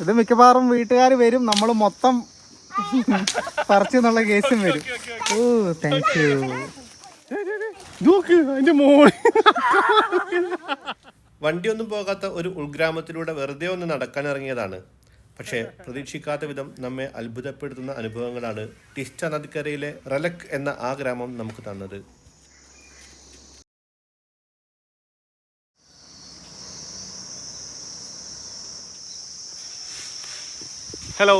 ഇത് മിക്കവാറും വീട്ടുകാർ വരും, നമ്മൾ മൊത്തം പറിച്ചെന്നുള്ള കേസും വരും. ഓ താങ്ക് യു. വണ്ടിയൊന്നും പോകാത്ത ഒരു ഉൾഗ്രാമത്തിലൂടെ വെറുതെ ഒന്ന് നടക്കാൻ ഇറങ്ങിയതാണ്. പക്ഷേ പ്രതീക്ഷിക്കാത്ത വിധം നമ്മെ അത്ഭുതപ്പെടുത്തുന്ന അനുഭവങ്ങളാണ് ടിസ്റ്റ നദിക്കരയിലെ റലക് എന്ന ആ ഗ്രാമം നമുക്ക് തന്നത്. Hello,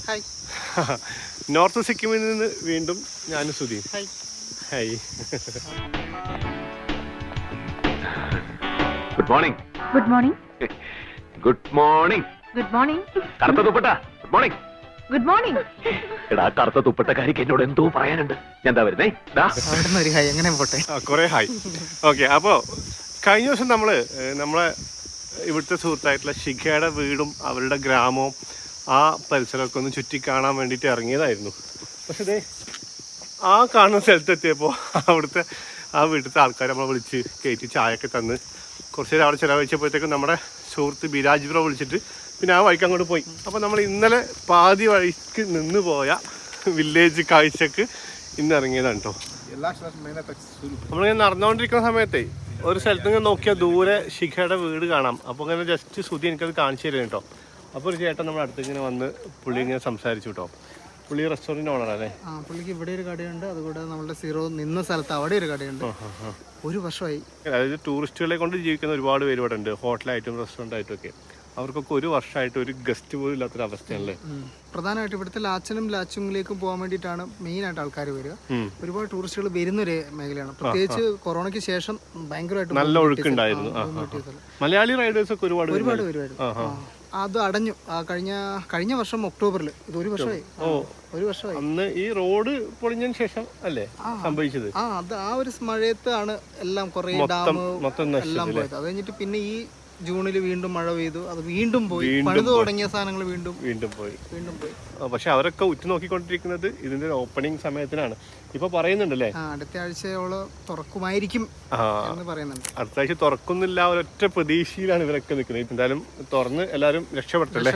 hi. നോർത്ത് സിക്കിമിൽ നിന്ന് വീണ്ടും ഞാൻ Sudheen. Hi. Good morning. Good morning. Good morning. Good morning. കറുത്ത തുപ്പട്ട. Good morning. Good morning. എടാ, കറുത്ത തുപ്പട്ടക്കാരിക്ക് എന്നോട് എന്തോ പറയാനുണ്ട്. ഞാൻ എന്താ വരുന്നേ? ഒരു ഹായ് എങ്ങനെ പോട്ടെ. കുറെ ഹായ്. ഓക്കെ, അപ്പോൾ കഴിഞ്ഞ ദിവസം നമ്മളെ ഇവിടുത്തെ സുഹൃത്തായിട്ടുള്ള ശിഖയുടെ വീടും അവരുടെ ഗ്രാമവും ആ പരിസരമൊക്കെ ഒന്ന് ചുറ്റി കാണാൻ വേണ്ടിയിട്ട് ഇറങ്ങിയതായിരുന്നു. പക്ഷെ ഇതേ ആ കാണുന്ന സ്ഥലത്തെത്തിയപ്പോൾ അവിടുത്തെ ആ വീട്ടിലത്തെ ആൾക്കാർ നമ്മളെ വിളിച്ച് കയറ്റി ചായയൊക്കെ തന്ന് കുറച്ച് നേരം അവിടെ ചിലവഴിച്ചപ്പോഴത്തേക്കും നമ്മുടെ സുഹൃത്ത് ബിരാജ് ബ്രോ വിളിച്ചിട്ട് പിന്നെ ആ വഴിക്ക് അങ്ങോട്ട് പോയി. അപ്പോൾ നമ്മൾ ഇന്നലെ പാതി വഴിക്ക് നിന്ന് പോയ വില്ലേജ് കാഴ്ചക്ക് ഇന്ന് ഇറങ്ങിയതാണ് കേട്ടോ. നമ്മളിങ്ങനെ നടന്നുകൊണ്ടിരിക്കുന്ന സമയത്തേ ഒരു സ്ഥലത്ത് നിന്ന് നോക്കിയാൽ ദൂരെ ശിഖയുടെ വീട് കാണാം. അപ്പോൾ ഇങ്ങനെ ജസ്റ്റ് ശ്രുതി എനിക്കത് കാണിച്ചു തരുന്നു കേട്ടോ. അപ്പോൾ ഒരു ചേട്ടൻ നമ്മുടെ അടുത്ത് ഇങ്ങനെ വന്ന് പുള്ളി ഇങ്ങനെ സംസാരിച്ചു കേട്ടോ. പുള്ളി റെസ്റ്റോറൻറ്റ് ഓണറല്ലേ? ആ, പുള്ളിക്ക് ഇവിടെ ഒരു കടയുണ്ട്, അതുകൂടെ നമ്മുടെ സീറോ നിന്ന സ്ഥലത്ത് അവിടെ ഒരു കടയുണ്ട്. ഒരു വർഷമായി. അതായത് ടൂറിസ്റ്റുകളെ കൊണ്ട് ജീവിക്കുന്ന ഒരുപാട് പേര് ഇവിടെ ഉണ്ട്, ഹോട്ടലായിട്ടും റെസ്റ്റോറൻ്റ് ആയിട്ടും ഒക്കെ. അവർക്കൊക്കെ ഒരു വർഷമായിട്ട് ഒരു ഗസ്റ്റ് പോലും ഇല്ലാത്തൊരു അവസ്ഥയാണല്ലേ. പ്രധാനമായിട്ട് ഇവിടുത്തെ ലാച്ചനും ലാച്ചുങ്ങിലേക്കും പോകാൻ വേണ്ടിയിട്ടാണ് മെയിനായിട്ട് ആൾക്കാർ വരിക. ഒരുപാട് ടൂറിസ്റ്റുകൾ വരുന്നൊരു മേഖലയാണ്. പ്രത്യേകിച്ച് കൊറോണയ്ക്ക് ശേഷം ഭയങ്കരമായിട്ട് നല്ല ഒഴുക്കുണ്ടായിരുന്നു. മലയാളി റൈഡേഴ്സ് ഒക്കെ ഒരുപാട് വരുമായിരുന്നു. അത് അടഞ്ഞു കഴിഞ്ഞ വർഷം ഒക്ടോബറിൽ. ഇത് ഒരു വർഷമായി. അന്ന് ഈ റോഡ് പൊളിഞ്ഞതിന് ശേഷം അല്ലേ സംഭവിച്ചത്? അത് ആ ഒരു മഴയത്താണ് എല്ലാം കുറെ ഡാം എല്ലാം പോയത്. അത് കഴിഞ്ഞിട്ട് പിന്നെ ഈ ജൂണിൽ വീണ്ടും മഴ പെയ്തു, അത് വീണ്ടും പോയി. പണിത് തുടങ്ങിയ സാധനങ്ങൾ വീണ്ടും പോയി. പക്ഷെ അവരൊക്കെ ഉറ്റുനോക്കിക്കൊണ്ടിരിക്കുന്നത് ഇതിന്റെ ഓപ്പണിംഗ് സമയത്തിനാണ്. ഇപ്പൊ പറയുന്നുണ്ടല്ലേ അടുത്ത ആഴ്ചയോളം തുറക്കുമായിരിക്കും എന്ന് പറയുന്നുണ്ട്. അടുത്ത ആഴ്ച തുറക്കുന്നില്ല, ഒരൊറ്റ പ്രതീക്ഷയിലാണ് ഇവരൊക്കെ നിൽക്കുന്നത്. എന്തായാലും തുറന്ന് എല്ലാവരും രക്ഷപ്പെട്ടല്ലേ.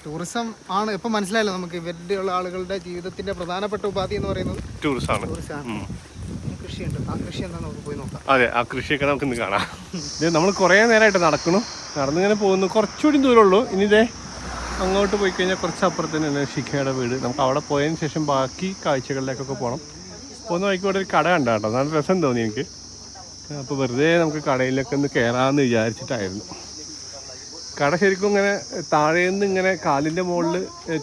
ടൂറിസം ആണ് ഇപ്പൊ മനസ്സിലായല്ലോ നമുക്ക്. ഇവരുടെ ഉള്ള ആളുകളുടെ ജീവിതത്തിന്റെ പ്രധാനപ്പെട്ട ഉപാധി എന്ന് പറയുന്നത് ടൂറിസമാണ്. കൃഷിയുണ്ട്, ആ കൃഷി എന്താ നമുക്ക് പോയി നോക്കാം. അതെ, ആ കൃഷിയൊക്കെ നമുക്ക് ഇന്ന് കാണാം. ഇത് നമ്മൾ കുറേ നേരമായിട്ട് നടന്നിങ്ങനെ പോകുന്നു. കുറച്ചുകൂടി ദൂരമുള്ളൂ. ഇനി ഇതേ അങ്ങോട്ട് പോയി കഴിഞ്ഞാൽ കുറച്ച് അപ്പുറത്ത് തന്നെയാണ് ശിഖയുടെ വീട്. നമുക്ക് അവിടെ പോയതിന് ശേഷം ബാക്കി കാഴ്ചകളിലേക്കൊക്കെ പോകണം. പോകുന്ന വഴിക്ക് ഇവിടെ ഒരു കട കണ്ട കേട്ടോ, നല്ല രസം തോന്നി എനിക്ക്. അപ്പോൾ വെറുതെ നമുക്ക് കടയിലൊക്കെ ഒന്ന് കയറാമെന്ന് വിചാരിച്ചിട്ടായിരുന്നു. കട ശരിക്കും ഇങ്ങനെ താഴേന്ന് ഇങ്ങനെ കാലിൻ്റെ മുകളിൽ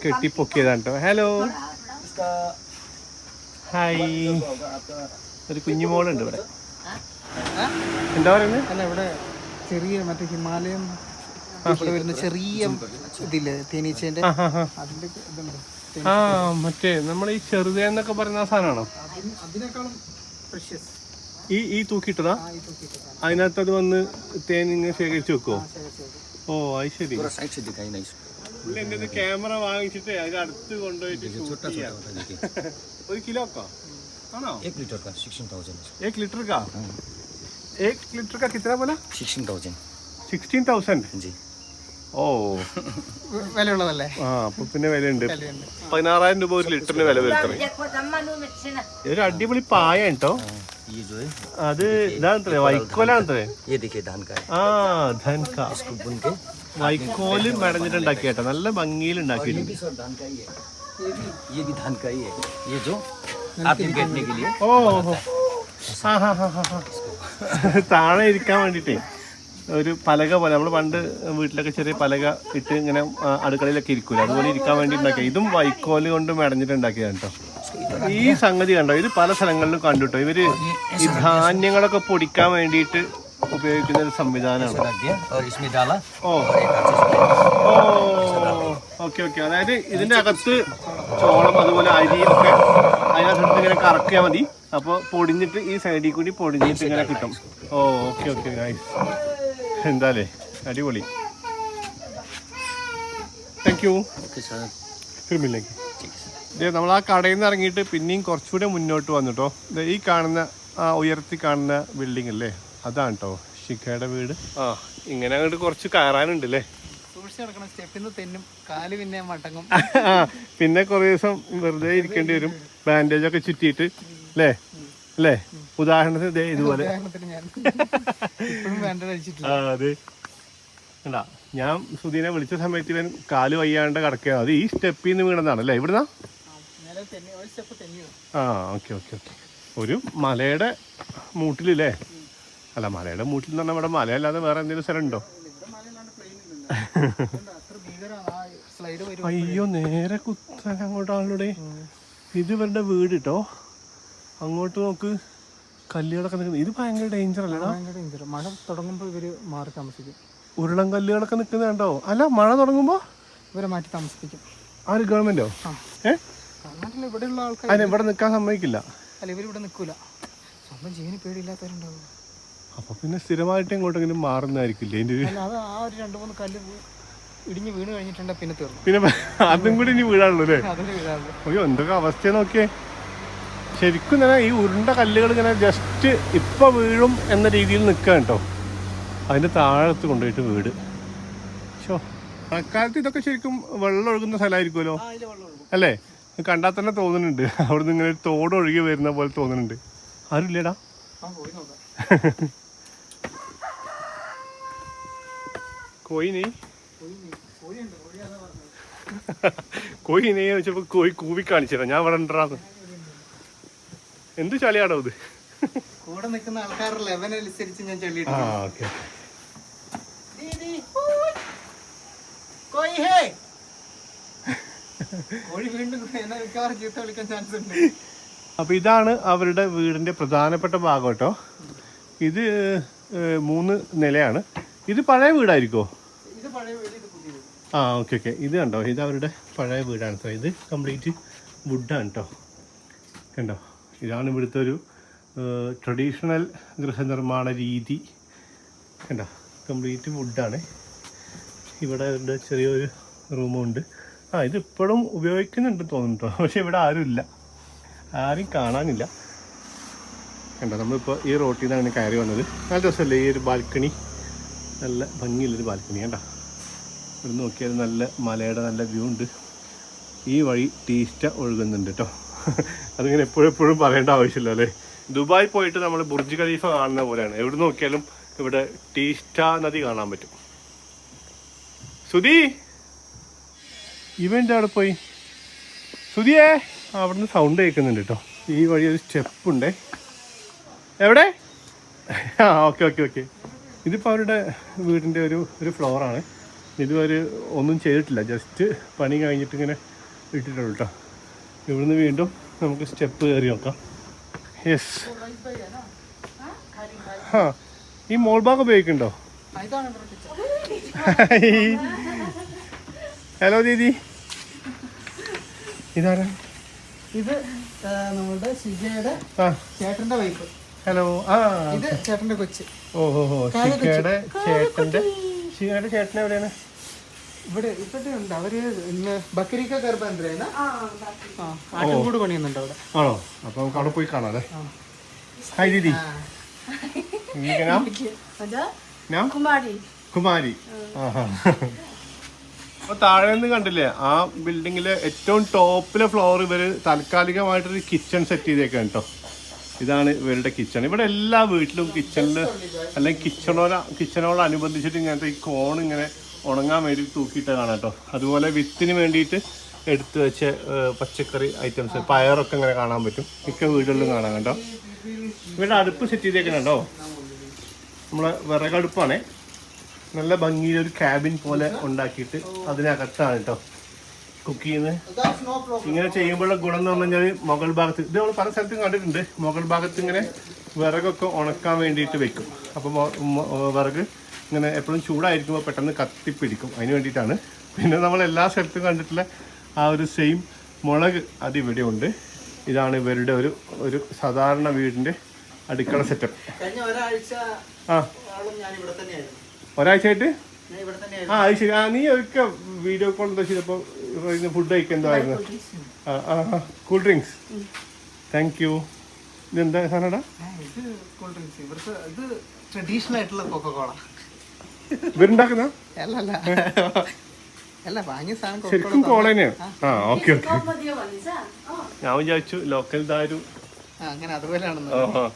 കെട്ടിപ്പൊക്കിയതാണ് കേട്ടോ. Hello, hi. ഒരു കുഞ്ഞുമോളുണ്ട് ഇവിടെ. എന്താ പറയുന്നത്? അല്ല, ഇവിടെ ചെറിയ മറ്റേ ഹിമാലയം വരുന്ന ചെറിയ ഇതില്ലേ തേനീച്ചേന്റെ അതിന്റെ ഇതുണ്ട്. മറ്റേ നമ്മൾ ഈ ചെറുതേന്നൊക്കെ പറയുന്ന സാധനമാണോ? അതിനേക്കാളും പ്രഷ്യസ്. ഈ തൂക്കിയിട്ടതാ? അതിനകത്ത് അത് വന്ന് തേനിങ്ങനെ ശേഖരിച്ചു വെക്കുവോ? ഓ, അത് ശരി. എന്റെ ക്യാമറ വാങ്ങിച്ചിട്ട് അതിന്റെ അടുത്ത് കൊണ്ടുപോയിട്ട് ഒരു കിലോ ഒക്കെ ആണോ? 1 लीटर का 16,000. 1 लीटर का? 1 लीटर का कितना बोला? 16,000. 16,000 जी. ഓ, വിലയുള്ളതല്ലേ? അപ്പൊ പിന്നെ വിലയുണ്ട്. 16,000 രൂപ ഒരു ലിറ്ററിന് വില വരുത്തണേ. ഇതൊരു അടിപൊളി പായ കേട്ടോ. ये जो है അത് ഇതാണത്രേ, വൈക്കോലാണത്രേ. ये देखिए धान का है. ധാൻ കാ. इसको बुन के വൈക്കോല് മെടഞ്ഞിട്ടുണ്ടാക്കി കേട്ടോ, നല്ല ഭംഗിയിൽ ഉണ്ടാക്കിയിട്ടുണ്ട്. सब धान का ही है. ये भी धान का ही है. ये जो आपके बैठने के लिए. ഓ, താഴെ ഇരിക്കാൻ വേണ്ടിട്ടേ ഒരു പലക പോലെ, നമ്മൾ പണ്ട് വീട്ടിലൊക്കെ ചെറിയ പലക ഇട്ട് ഇങ്ങനെ അടുക്കളയിലൊക്കെ ഇരിക്കൂല, അതുപോലെ ഇരിക്കാൻ വേണ്ടി ഉണ്ടാക്കിയ. ഇതും വൈക്കോല് കൊണ്ട് മെടഞ്ഞിട്ടുണ്ടാക്കിയതാണ് കേട്ടോ. ഈ സംഗതി കണ്ടോ, ഇത് പല സ്ഥലങ്ങളിലും കണ്ടുട്ടോ. ഇവര് ഈ ധാന്യങ്ങളൊക്കെ പൊടിക്കാൻ വേണ്ടിയിട്ട് ഉപയോഗിക്കുന്ന ഒരു സംവിധാനമാണ്. ഓക്കെ. അതായത് ഇതിന്റെ അകത്ത് ചോളം അതുപോലെ അരിയൊക്കെ അതിനകത്ത് ഇങ്ങനെ കറക്കിയാൽ മതി. അപ്പോൾ പൊടിഞ്ഞിട്ട് ഈ സൈഡിൽ കൂടി പൊടിഞ്ഞിട്ട് ഇങ്ങനെ കിട്ടും. Okay nice. എന്താല്ലേ അടിപൊളി. Thank you. നമ്മൾ ആ കടയിൽ നിന്ന് ഇറങ്ങിയിട്ട് പിന്നെയും കുറച്ചുകൂടെ മുന്നോട്ട് വന്നിട്ടോ. ഈ കാണുന്ന ആ ഉയർത്തി കാണുന്ന ബിൽഡിംഗ് അല്ലേ, അതാണ് കേട്ടോ ശിഖയുടെ വീട്. ഇങ്ങനെ അങ്ങോട്ട് കുറച്ച് കയറാനുണ്ട് അല്ലേ. സൂക്ഷിച്ച് നടക്കണം, സ്റ്റെപ്പിന്ന് തെന്നും, കാല് പിന്നെ മടങ്ങും. പിന്നെ കുറേ ദിവസം വെറുതെ ഇരിക്കേണ്ടി വരും, ബാൻഡേജ് ഒക്കെ ചുറ്റിയിട്ട് അല്ലേ അല്ലേ. ഉദാഹരണത്തിന് ഇതുപോലെ ഞാൻ ഇപ്പോഴും ബാൻഡേജ് അടിച്ചിട്ടില്ല. അതെ ഉണ്ടാ. ഞാൻ സുധീനെ വിളിച്ച സമയത്ത് ഇവൻ കാല് വയ്യാണ്ട് കിടക്കുകയാണ്. അത് ഈ സ്റ്റെപ്പിൽ നിന്ന് വീണതാണ് അല്ലേ, ഇവിടുന്നാ? ആ ഓക്കെ ഓക്കെ ഓക്കെ. ഒരു മലയുടെ മൂട്ടിലല്ലേ? അല്ല, മലയുടെ മൂട്ടിൽ എന്ന് പറഞ്ഞാൽ ഇവിടെ മലയല്ലാതെ വേറെ എന്തെങ്കിലും സ്ഥലം ഉണ്ടോ? അയ്യോ, നേരെ കുത്താൻ അങ്ങോട്ടാണല്ലോ. ഇത് ഇവരുടെ വീട് കേട്ടോ. അങ്ങോട്ട് നോക്ക്, കല്ലുകളൊക്കെ നിൽക്കുന്നത്. ഇത് ഭയങ്കര ഡേഞ്ചർ അല്ലേടാ? മഴ തുടങ്ങുമ്പോൾ ഇവര് മാറി താമസിക്കും. ഉരുളൻ കല്ലുകളൊക്കെ നിൽക്കുന്നത് കണ്ടോ? അല്ല, മഴ തുടങ്ങുമ്പോൾ ഇവരെ മാറ്റി താമസിപ്പിക്കും. ആര്, ഗവൺമെന്റോ? ഇവിടെയുള്ള ആൾക്കാർ അതിന് ഇവിടെ നിൽക്കാൻ സമ്മതിക്കില്ല. അല്ല, ഇവരിവിടെ നിൽക്കൂല. സ്വന്തം ജീവന് പേടിയില്ലാത്തവരുണ്ടാവും. അപ്പൊ പിന്നെ സ്ഥിരമായിട്ട് എങ്ങോട്ടെങ്കിലും മാറുന്നതായിരിക്കില്ലേ അതിന്റെ ഒരു? അല്ല, അത് ആ ഒരു 2-3 കല്ല് ഇടിഞ്ഞ് വീണ് കഴിഞ്ഞിട്ടുണ്ടെങ്കിൽ പിന്നെ തീർന്നു. പിന്നെ അതും കൂടി ഇനി വീഴാണല്ലോ അല്ലേ? അതൊരു വീഴാറുള്ളൂ. അയ്യോ, എന്തൊക്കെ അവസ്ഥ നോക്കിയേ. ശരിക്കും തന്നെ ഈ ഉരുണ്ട കല്ലുകൾ ഇങ്ങനെ ജസ്റ്റ് ഇപ്പൊ വീഴും എന്ന രീതിയിൽ നിൽക്കുക കേട്ടോ. അതിന്റെ താഴത്ത് കൊണ്ടുപോയിട്ട് വീട്. ഷോ, മഴക്കാലത്ത് ഇതൊക്കെ ശരിക്കും വെള്ളം ഒഴുകുന്ന സ്ഥലമായിരിക്കുമല്ലോ അല്ലേ? കണ്ടാൽ തന്നെ തോന്നുന്നുണ്ട്, അവിടുന്ന് ഇങ്ങനെ തോട് ഒഴുകി വരുന്ന പോലെ തോന്നുന്നുണ്ട്. ആരും ഇല്ലേടാ? കോയിനെ കോയിനെ വെച്ചപ്പോ കോഴി കൂവി കാണിച്ചില്ല. ഞാൻ ഇവിടെ ഉണ്ടാന്ന്. എന്ത് ചളിയാടോ ഇത്? കൂടെ നിൽക്കുന്ന ആൾക്കാരുടെ ലെവൽ അനുസരിച്ച് ഞാൻ ചൊല്ലിട്ടു. ഓക്കെ. കോഴി വീണ്ടും എന്നെ മിക്കവാറും ചീത്ത വിളിക്കാൻ ചാൻസ് ഉണ്ട്. അപ്പൊ ഇതാണ് അവരുടെ വീടിന്റെ പ്രധാനപ്പെട്ട ഭാഗം കേട്ടോ. ഇത് 3 നിലയാണ്. ഇത് പഴയ വീടായിരിക്കോ? ഇത് പഴയ വീട്, ഇത് പുതിയ വീട്. ആ ഓക്കെ ഓക്കെ. ഇത് കണ്ടോ, ഇത് അവരുടെ പഴയ വീടാണ് കേട്ടോ. ഇത് കംപ്ലീറ്റ് വുഡാണ് കേട്ടോ. കണ്ടോ, ഇതാണ് ഇവിടുത്തെ ഒരു ട്രഡീഷണൽ ഗൃഹനിർമ്മാണ രീതി. കണ്ടോ, കംപ്ലീറ്റ് വുഡാണ്. ഇവിടെ അവരുടെ ചെറിയൊരു റൂമുണ്ട്. ഇത് ഇപ്പോഴും ഉപയോഗിക്കുന്നുണ്ട് തോന്നുന്നു കേട്ടോ. പക്ഷെ ഇവിടെ ആരുമില്ല, ആരും കാണാനില്ല. കണ്ടോ, നമ്മളിപ്പോൾ ഈ റോട്ടിൽ നിന്നാണ് കയറി വന്നത്. നല്ല രസമല്ലേ ഈ ഒരു ബാൽക്കണി? നല്ല ഭംഗിയുള്ളൊരു ബാൽക്കണി. കണ്ടോ, ഇവിടെ നോക്കിയാൽ നല്ല മലയുടെ നല്ല വ്യൂ ഉണ്ട്. ഈ വഴി ടീസ്റ്റ ഒഴുകുന്നുണ്ട് കേട്ടോ. അതിങ്ങനെ എപ്പോഴെപ്പോഴും പറയേണ്ട ആവശ്യമില്ല അല്ലേ. ദുബായ് പോയിട്ട് നമ്മൾ ബുർജ് ഖലീഫ കാണുന്ന പോലെയാണ്. എവിടെ നോക്കിയാലും ഇവിടെ ടീസ്റ്റ നദി കാണാൻ പറ്റും. സുധി, ഇവൻ്റെ അവിടെ പോയി. സുധിയേ, അവിടുന്ന് സൗണ്ട് കേൾക്കുന്നുണ്ട് കേട്ടോ. ഈ വഴി ഒരു സ്റ്റെപ്പ് ഉണ്ടേ. എവിടെ? Okay okay okay. ഇതിപ്പോൾ അവരുടെ വീടിൻ്റെ ഒരു ഫ്ലോറാണ്. ഇതുവരെ ഒന്നും ചെയ്തിട്ടില്ല, ജസ്റ്റ് പണി കഴിഞ്ഞിട്ട് ഇങ്ങനെ ഇട്ടിട്ടുള്ളൂ കേട്ടോ. ഇവിടുന്ന് വീണ്ടും നമുക്ക് സ്റ്റെപ്പ് കയറി നോക്കാം. യെസ്. ഈ മോൾ ഭാഗം ഉപയോഗിക്കുന്നുണ്ടോ? ഹലോ ദീദി, ഇതാരാ? ഇത് നമ്മുടെ ശിഖയുടെ ചേട്ടന്റെ വൈഫ്. ഹലോ. ഇത് ചേട്ടന്റെ കൊച്ച്. ഓഹോ, ശിഖയുടെ ശിഖയുടെ ചേട്ടൻ എവിടെയാണ്? ഇവിടെ ഉണ്ട്. അവര് ബക്രീക്ക കർബാൻഡ്രേന ആട്ടുംകൂട് പണിയുന്നുണ്ട് അവിടെ. ആണോ? അപ്പൊ നമുക്ക് അവിടെ പോയി കാണാം അല്ലേ. ഹായ് ദീദി. കുമാരി. അപ്പൊ താഴെ നിന്ന് കണ്ടില്ലേ, ആ ബിൽഡിങ്ങിലെ ഏറ്റവും ടോപ്പിലെ ഫ്ലോർ ഇവര് താൽക്കാലികമായിട്ടൊരു കിച്ചൺ സെറ്റ് ചെയ്തേക്കാണ് കേട്ടോ. ഇതാണ് ഇവരുടെ കിച്ചൺ. ഇവിടെ എല്ലാ വീട്ടിലും കിച്ചണിൽ അല്ലെങ്കിൽ കിച്ചണോടനുബന്ധിച്ചിട്ട് ഇങ്ങനത്തെ ഈ കോൺ ഇങ്ങനെ ഉണങ്ങാൻ വേണ്ടി തൂക്കിയിട്ട് കാണാം കേട്ടോ. അതുപോലെ വിത്തിന് വേണ്ടിയിട്ട് എടുത്തു വെച്ച പച്ചക്കറി ഐറ്റംസ്, പയറൊക്കെ ഇങ്ങനെ കാണാൻ പറ്റും. മിക്ക വീടുകളിലും കാണാം കേട്ടോ. ഇവിടെ അടുപ്പ് സെറ്റ് ചെയ്തേക്കണം കേട്ടോ. നമ്മളെ വിറകടുപ്പാണേ. നല്ല ഭംഗിയിൽ ഒരു ക്യാബിൻ പോലെ ഉണ്ടാക്കിയിട്ട് അതിനകത്താണ് കേട്ടോ കുക്ക് ചെയ്യുന്നത്. ഇങ്ങനെ ചെയ്യുമ്പോഴുള്ള ഗുണം എന്ന് പറഞ്ഞു കഴിഞ്ഞാൽ മുകൾ ഭാഗത്ത്, ഇത് നമ്മൾ പല സ്ഥലത്തും കണ്ടിട്ടുണ്ട്, മുകൾ ഭാഗത്ത് ഇങ്ങനെ വിറകൊക്കെ ഉണക്കാൻ വേണ്ടിയിട്ട് വെക്കും. അപ്പോൾ വിറക് ഇങ്ങനെ എപ്പോഴും ചൂടായിരിക്കുമ്പോൾ പെട്ടെന്ന് കത്തിപ്പിടിക്കും, അതിന് വേണ്ടിയിട്ടാണ്. പിന്നെ നമ്മൾ എല്ലാ സ്ഥലത്തും കണ്ടിട്ടുള്ള ആ ഒരു സെയിം മുളക് അതിവിടെ ഉണ്ട്. ഇതാണ് ഇവരുടെ ഒരു സാധാരണ വീടിൻ്റെ അടുക്കള സെറ്റപ്പ്. ഒരാഴ്ചയായിട്ട് അത് ശരി. നീ ഒരിക്കൽ വീഡിയോ കോൾ എന്താ ചെയ്തപ്പോൾ ഫുഡ് കഴിക്കാൻ എന്തായിരുന്നു? Cool drinks. Thank you. ഇതെന്താ സാധനടാ? ട്രഡീഷണൽ ആയിട്ടുള്ള കൊക്കോള ഇവരുണ്ടാക്കുന്ന? അല്ല അല്ല വാങ്ങിയ സാധനം ശരിക്കും കോള തന്നെയാണ്. ആ ഓക്കെ ഓക്കെ. ഞാൻ വിചാരിച്ചു ലോക്കൽ ദാരു. അങ്ങനെ അതുപോലെയാണെന്ന്.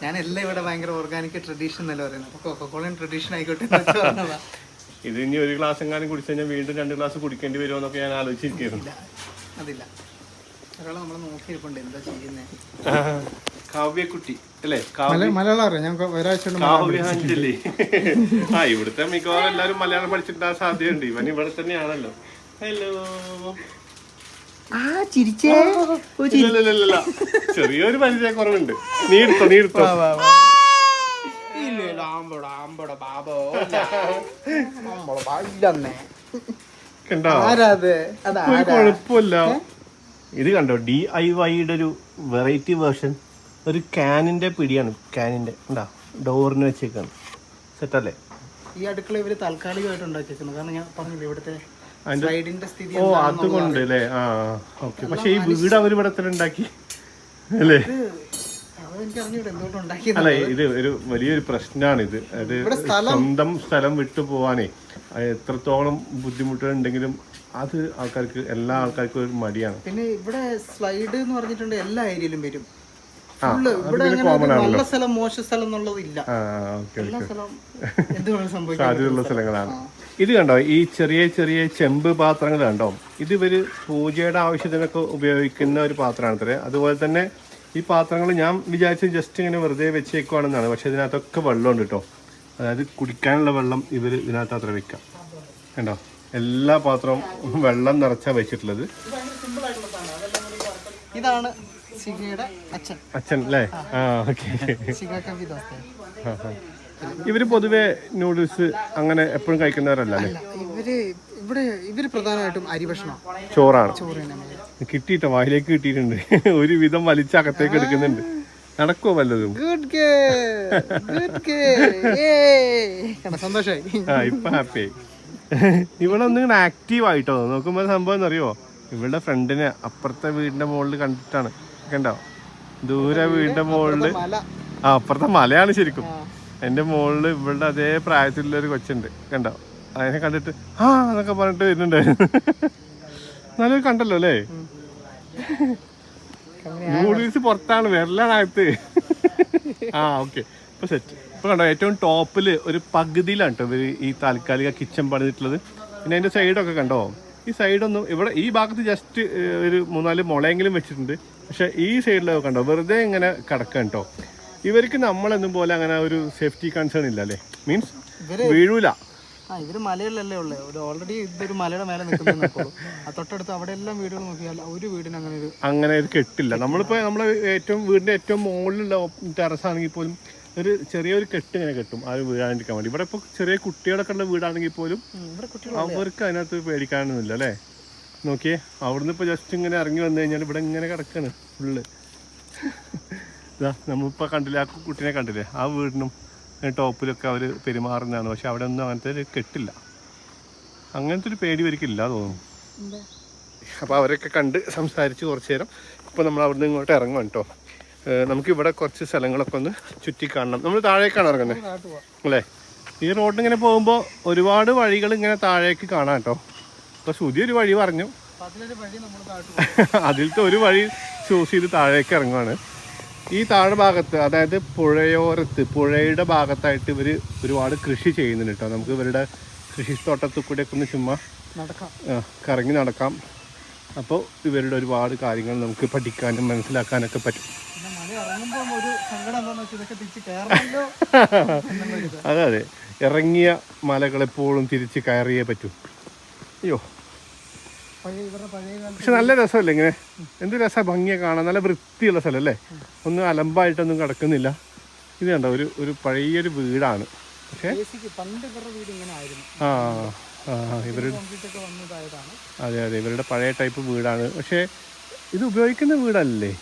ഞാൻ എല്ലാം ഇവിടെ ഭയങ്കര ഓർഗാനിക് ട്രഡീഷൻ എന്നല്ല പറയുന്നത്. അപ്പൊ കൊക്കോളയും ട്രഡീഷൻ ആയിക്കോട്ടെ എന്ന് വെച്ച് പറഞ്ഞതാ. ഇത് ഇനി ഒരു ഗ്ലാസ് എങ്ങാനും കുടിച്ചു കഴിഞ്ഞാൽ വീണ്ടും 2 ഗ്ലാസ് കുടിക്കേണ്ടി വരുമോ എന്നൊക്കെ ഞാൻ ആലോചിച്ചിരിക്കുന്നു. അതില്ല, ഒരാളെ നമ്മൾ നോക്കിയിരിപ്പുണ്ട് എന്താ ചെയ്യുന്നത്. കാവ്യക്കുട്ടി അല്ലേ? മലയാളം അറിയാം ഞാൻ ഒരാഴ്ച. കാവ്യാഞ്ജലി. ആ ഇവിടുത്തെ മിക്കവാറും എല്ലാവരും മലയാളം പഠിച്ചിട്ടാൻ സാധ്യതയുണ്ട്. ഇവൻ ഇവിടെ തന്നെയാണല്ലോ. ഹലോ. ചെറിയൊരു പരിചയക്കുറവുണ്ട്. നീ എടുത്തോ. കണ്ടോ, ഒരു കുഴപ്പമില്ല. ഇത് കണ്ടോ, DIYയുടെ ഒരു വെറൈറ്റി വേർഷൻ. ഒരു ക്യാനിന്റെ പിടിയാണ്. ക്യാനിന്റെ ഉണ്ടാ ഡോറിന് വെച്ചേക്കാണ്. സെറ്റല്ലേ? ഈ അടുക്കള ഇവര് താൽക്കാലികമായിട്ട് ഉണ്ടാക്കിയേക്കുന്നത്. കാരണം ഞാൻ പറഞ്ഞില്ലേ ഇവിടുത്തെ സ്ലൈഡിന്റെ സ്ഥിതി. ഓ അതുകൊണ്ട് അല്ലേ? ആ ഓക്കെ. പക്ഷെ ഈ വീട് അവർ ഇവിടെ തന്നെ ഉണ്ടാക്കി അല്ലേ? അല്ല ഇത് ഒരു വലിയൊരു പ്രശ്നമാണ്. ഇത് സ്വന്തം സ്ഥലം വിട്ടു പോവാനേ എത്രത്തോളം ബുദ്ധിമുട്ടുണ്ടെങ്കിലും അത് ആൾക്കാർക്ക്, എല്ലാ ആൾക്കാർക്കും ഒരു മടിയാണ്. പിന്നെ ഇവിടെ സ്ലൈഡ് എന്ന് പറഞ്ഞിട്ടുണ്ട് എല്ലാ ഏരിയയിലും വരും. നല്ല സ്ഥലം മോശം സ്ഥലം എന്നുള്ളതില്ല. സാധ്യതയുള്ള സ്ഥലങ്ങളാണ്. ഇത് കണ്ടോ, ഈ ചെറിയ ചെറിയ ചെമ്പ് പാത്രങ്ങൾ കണ്ടോ, ഇത് ഇവര് പൂജയുടെ ആവശ്യത്തിനൊക്കെ ഉപയോഗിക്കുന്ന ഒരു പാത്രമാണ് അത്രേ. അതുപോലെ തന്നെ ഈ പാത്രങ്ങൾ ഞാൻ വിചാരിച്ച് ജസ്റ്റ് ഇങ്ങനെ വെറുതെ വെച്ചേക്കുവാണെന്നാണ്. പക്ഷെ ഇതിനകത്തൊക്കെ വെള്ളമുണ്ട് കേട്ടോ. അതായത് കുടിക്കാനുള്ള വെള്ളം ഇവർ ഇതിനകത്ത് അത്ര വെക്കാം. കണ്ടോ, എല്ലാ പാത്രവും വെള്ളം നിറച്ചാ വെച്ചിട്ടുള്ളത്. ഇതാണ് അച്ഛൻ അല്ലേ? ആ ഓക്കെ. ഇവര് പൊതുവെ നൂഡിൽസ് അങ്ങനെ എപ്പോഴും കഴിക്കുന്നവരല്ല അല്ലേ? ഇവര് പ്രധാനമായിട്ടും അരിഭക്ഷണം, ചോറാണ്. കിട്ടിയിട്ടോ, വായിലേക്ക് കിട്ടിയിട്ടുണ്ട്. ഒരു വിധം വലിച്ചകത്തേക്ക് എടുക്കുന്നുണ്ട്. നടക്കുവോ വല്ലതും? സന്തോഷമായി. ആ ഇപ്പൊ ഹാപ്പിയായി. ഇവിടെ ഒന്നിങ്ങനെ ആക്റ്റീവ് ആയിട്ടോ. നോക്കുമ്പോ സംഭവം എന്നറിയോ, ഇവളുടെ ഫ്രണ്ടിനെ അപ്പുറത്തെ വീടിന്റെ മുകളിൽ കണ്ടിട്ടാണ്. കണ്ടോ, ദൂരെ വീടിന്റെ മുകളില്. ആ അപ്പുറത്തെ മലയാണ് ശരിക്കും. എന്റെ മുകളില് ഇവളുടെ അതേ പ്രായത്തിലുള്ളൊരു കൊച്ചുണ്ട്. കണ്ടോ, അതിനെ കണ്ടിട്ട് ആ എന്നൊക്കെ പറഞ്ഞിട്ട് വരുന്നുണ്ടായിരുന്നു. നല്ലൊരു കണ്ടല്ലോ അല്ലേ? നൂഡിൽസ് പുറത്താണ്, വെള്ളാണകത്ത്. ആ ഓക്കെ, ഇപ്പൊ സെറ്റ്. ഇപ്പൊ കണ്ടോ, ഏറ്റവും ടോപ്പില് ഒരു പകുതിയിലാണ് കേട്ടോ ഇവര് ഈ താൽക്കാലിക കിച്ചൺ പണിതിട്ടുള്ളത്. പിന്നെ അതിന്റെ സൈഡൊക്കെ കണ്ടോ, ഈ സൈഡൊന്നും ഇവിടെ ഈ ഭാഗത്ത് ജസ്റ്റ് ഒരു 3-4 മുളയെങ്കിലും വെച്ചിട്ടുണ്ട്. പക്ഷെ ഈ സൈഡിലൊക്കെ കണ്ടോ വെറുതെ ഇങ്ങനെ കിടക്കാം കേട്ടോ. ഇവർക്ക് നമ്മളെന്നും പോലെ അങ്ങനെ ഒരു സേഫ്റ്റി കൺസേൺ ഇല്ല അല്ലേ? മീൻസ് വീഴൂല. ഇവര് മലയിലല്ലേ ഉള്ളത്. ഓൾറെഡി ഇതൊരു മലയുടെ മേലെ നിൽക്കുന്നു. തൊട്ടടുത്ത് അവിടെ എല്ലാം വീടുകൾ നോക്കിയാൽ ഒരു വീടിന് അങ്ങനെ ഒരു കെട്ടില്ല. നമ്മളിപ്പോ നമ്മളെ വീടിന്റെ ഏറ്റവും മുകളിലുള്ള ടെറസ് ആണെങ്കിൽ പോലും ഒരു ചെറിയൊരു കെട്ട് ഇങ്ങനെ കെട്ടും ആ വീഴാണ്ടിരിക്കാൻ വേണ്ടി. ഇവിടെ ഇപ്പോൾ ചെറിയ കുട്ടികളൊക്കെ ഉള്ള വീടാണെങ്കിൽ പോലും അവർക്ക് അതിനകത്ത് പേടിക്കാനൊന്നുമില്ല അല്ലേ? നോക്കിയേ, അവിടുന്ന് ഇപ്പോൾ ജസ്റ്റ് ഇങ്ങനെ ഇറങ്ങി വന്നു കഴിഞ്ഞാൽ ഇവിടെ ഇങ്ങനെ കിടക്കാണ് ഫുള്ള്. ഇതാ നമ്മളിപ്പോൾ കണ്ടില്ലേ, ആ കുട്ടീനെ കണ്ടില്ലേ? ആ വീടിനും ടോപ്പിലൊക്കെ അവർ പെരുമാറുന്നതാണ്. പക്ഷെ അവിടെ ഒന്നും അങ്ങനത്തെ ഒരു കെട്ടില്ല. അങ്ങനത്തെ ഒരു പേടി ഇവർക്കില്ല തോന്നുന്നു. അപ്പോൾ അവരൊക്കെ കണ്ട് സംസാരിച്ച് കുറച്ച് നേരം. ഇപ്പോൾ നമ്മൾ അവിടുന്ന് ഇങ്ങോട്ട് ഇറങ്ങും കേട്ടോ. നമുക്കിവിടെ കുറച്ച് സ്ഥലങ്ങളൊക്കെ ഒന്ന് ചുറ്റി കാണണം. നമ്മൾ താഴേക്കാണ് ഇറങ്ങുന്നത് അല്ലേ? ഈ റോഡിങ്ങനെ പോകുമ്പോൾ ഒരുപാട് വഴികൾ ഇങ്ങനെ താഴേക്ക് കാണാം കേട്ടോ. അപ്പോൾ സുധി ഒരു വഴി പറഞ്ഞു, അതിലത്തെ ഒരു വഴി ചൂസ് ചെയ്ത് താഴേക്ക് ഇറങ്ങുവാണ്. ഈ താഴെ ഭാഗത്ത്, അതായത് പുഴയോരത്ത്, പുഴയുടെ ഭാഗത്തായിട്ട് ഇവർ ഒരുപാട് കൃഷി ചെയ്യുന്നുണ്ട് കേട്ടോ. നമുക്ക് ഇവരുടെ കൃഷിത്തോട്ടത്തിൽ കൂടെയൊക്കെ ഒന്ന് ചുമ്മാ കറങ്ങി നടക്കാം. അപ്പോൾ ഇവരുടെ ഒരുപാട് കാര്യങ്ങൾ നമുക്ക് പഠിക്കാനും മനസ്സിലാക്കാനൊക്കെ പറ്റും. അതെ അതെ, ഇറങ്ങിയ മലകളെപ്പോഴും തിരിച്ച് കയറിയേ പറ്റൂ. അയ്യോ, പക്ഷെ നല്ല രസമല്ലേ ഇങ്ങനെ? എന്ത് രസമാണ്, ഭംഗിയെ കാണാൻ. നല്ല വൃത്തിയുള്ള സ്ഥലം അല്ലേ? ഒന്നും അലമ്പായിട്ടൊന്നും കിടക്കുന്നില്ല. ഇത് കണ്ടോ, ഒരു പഴയൊരു വീടാണ്. പക്ഷേ ഇവരുടെ അതെ അതെ ഇവരുടെ പഴയ ടൈപ്പ് വീടാണ്. പക്ഷേ ഇത് ഉപയോഗിക്കുന്ന വീടല്ലേ?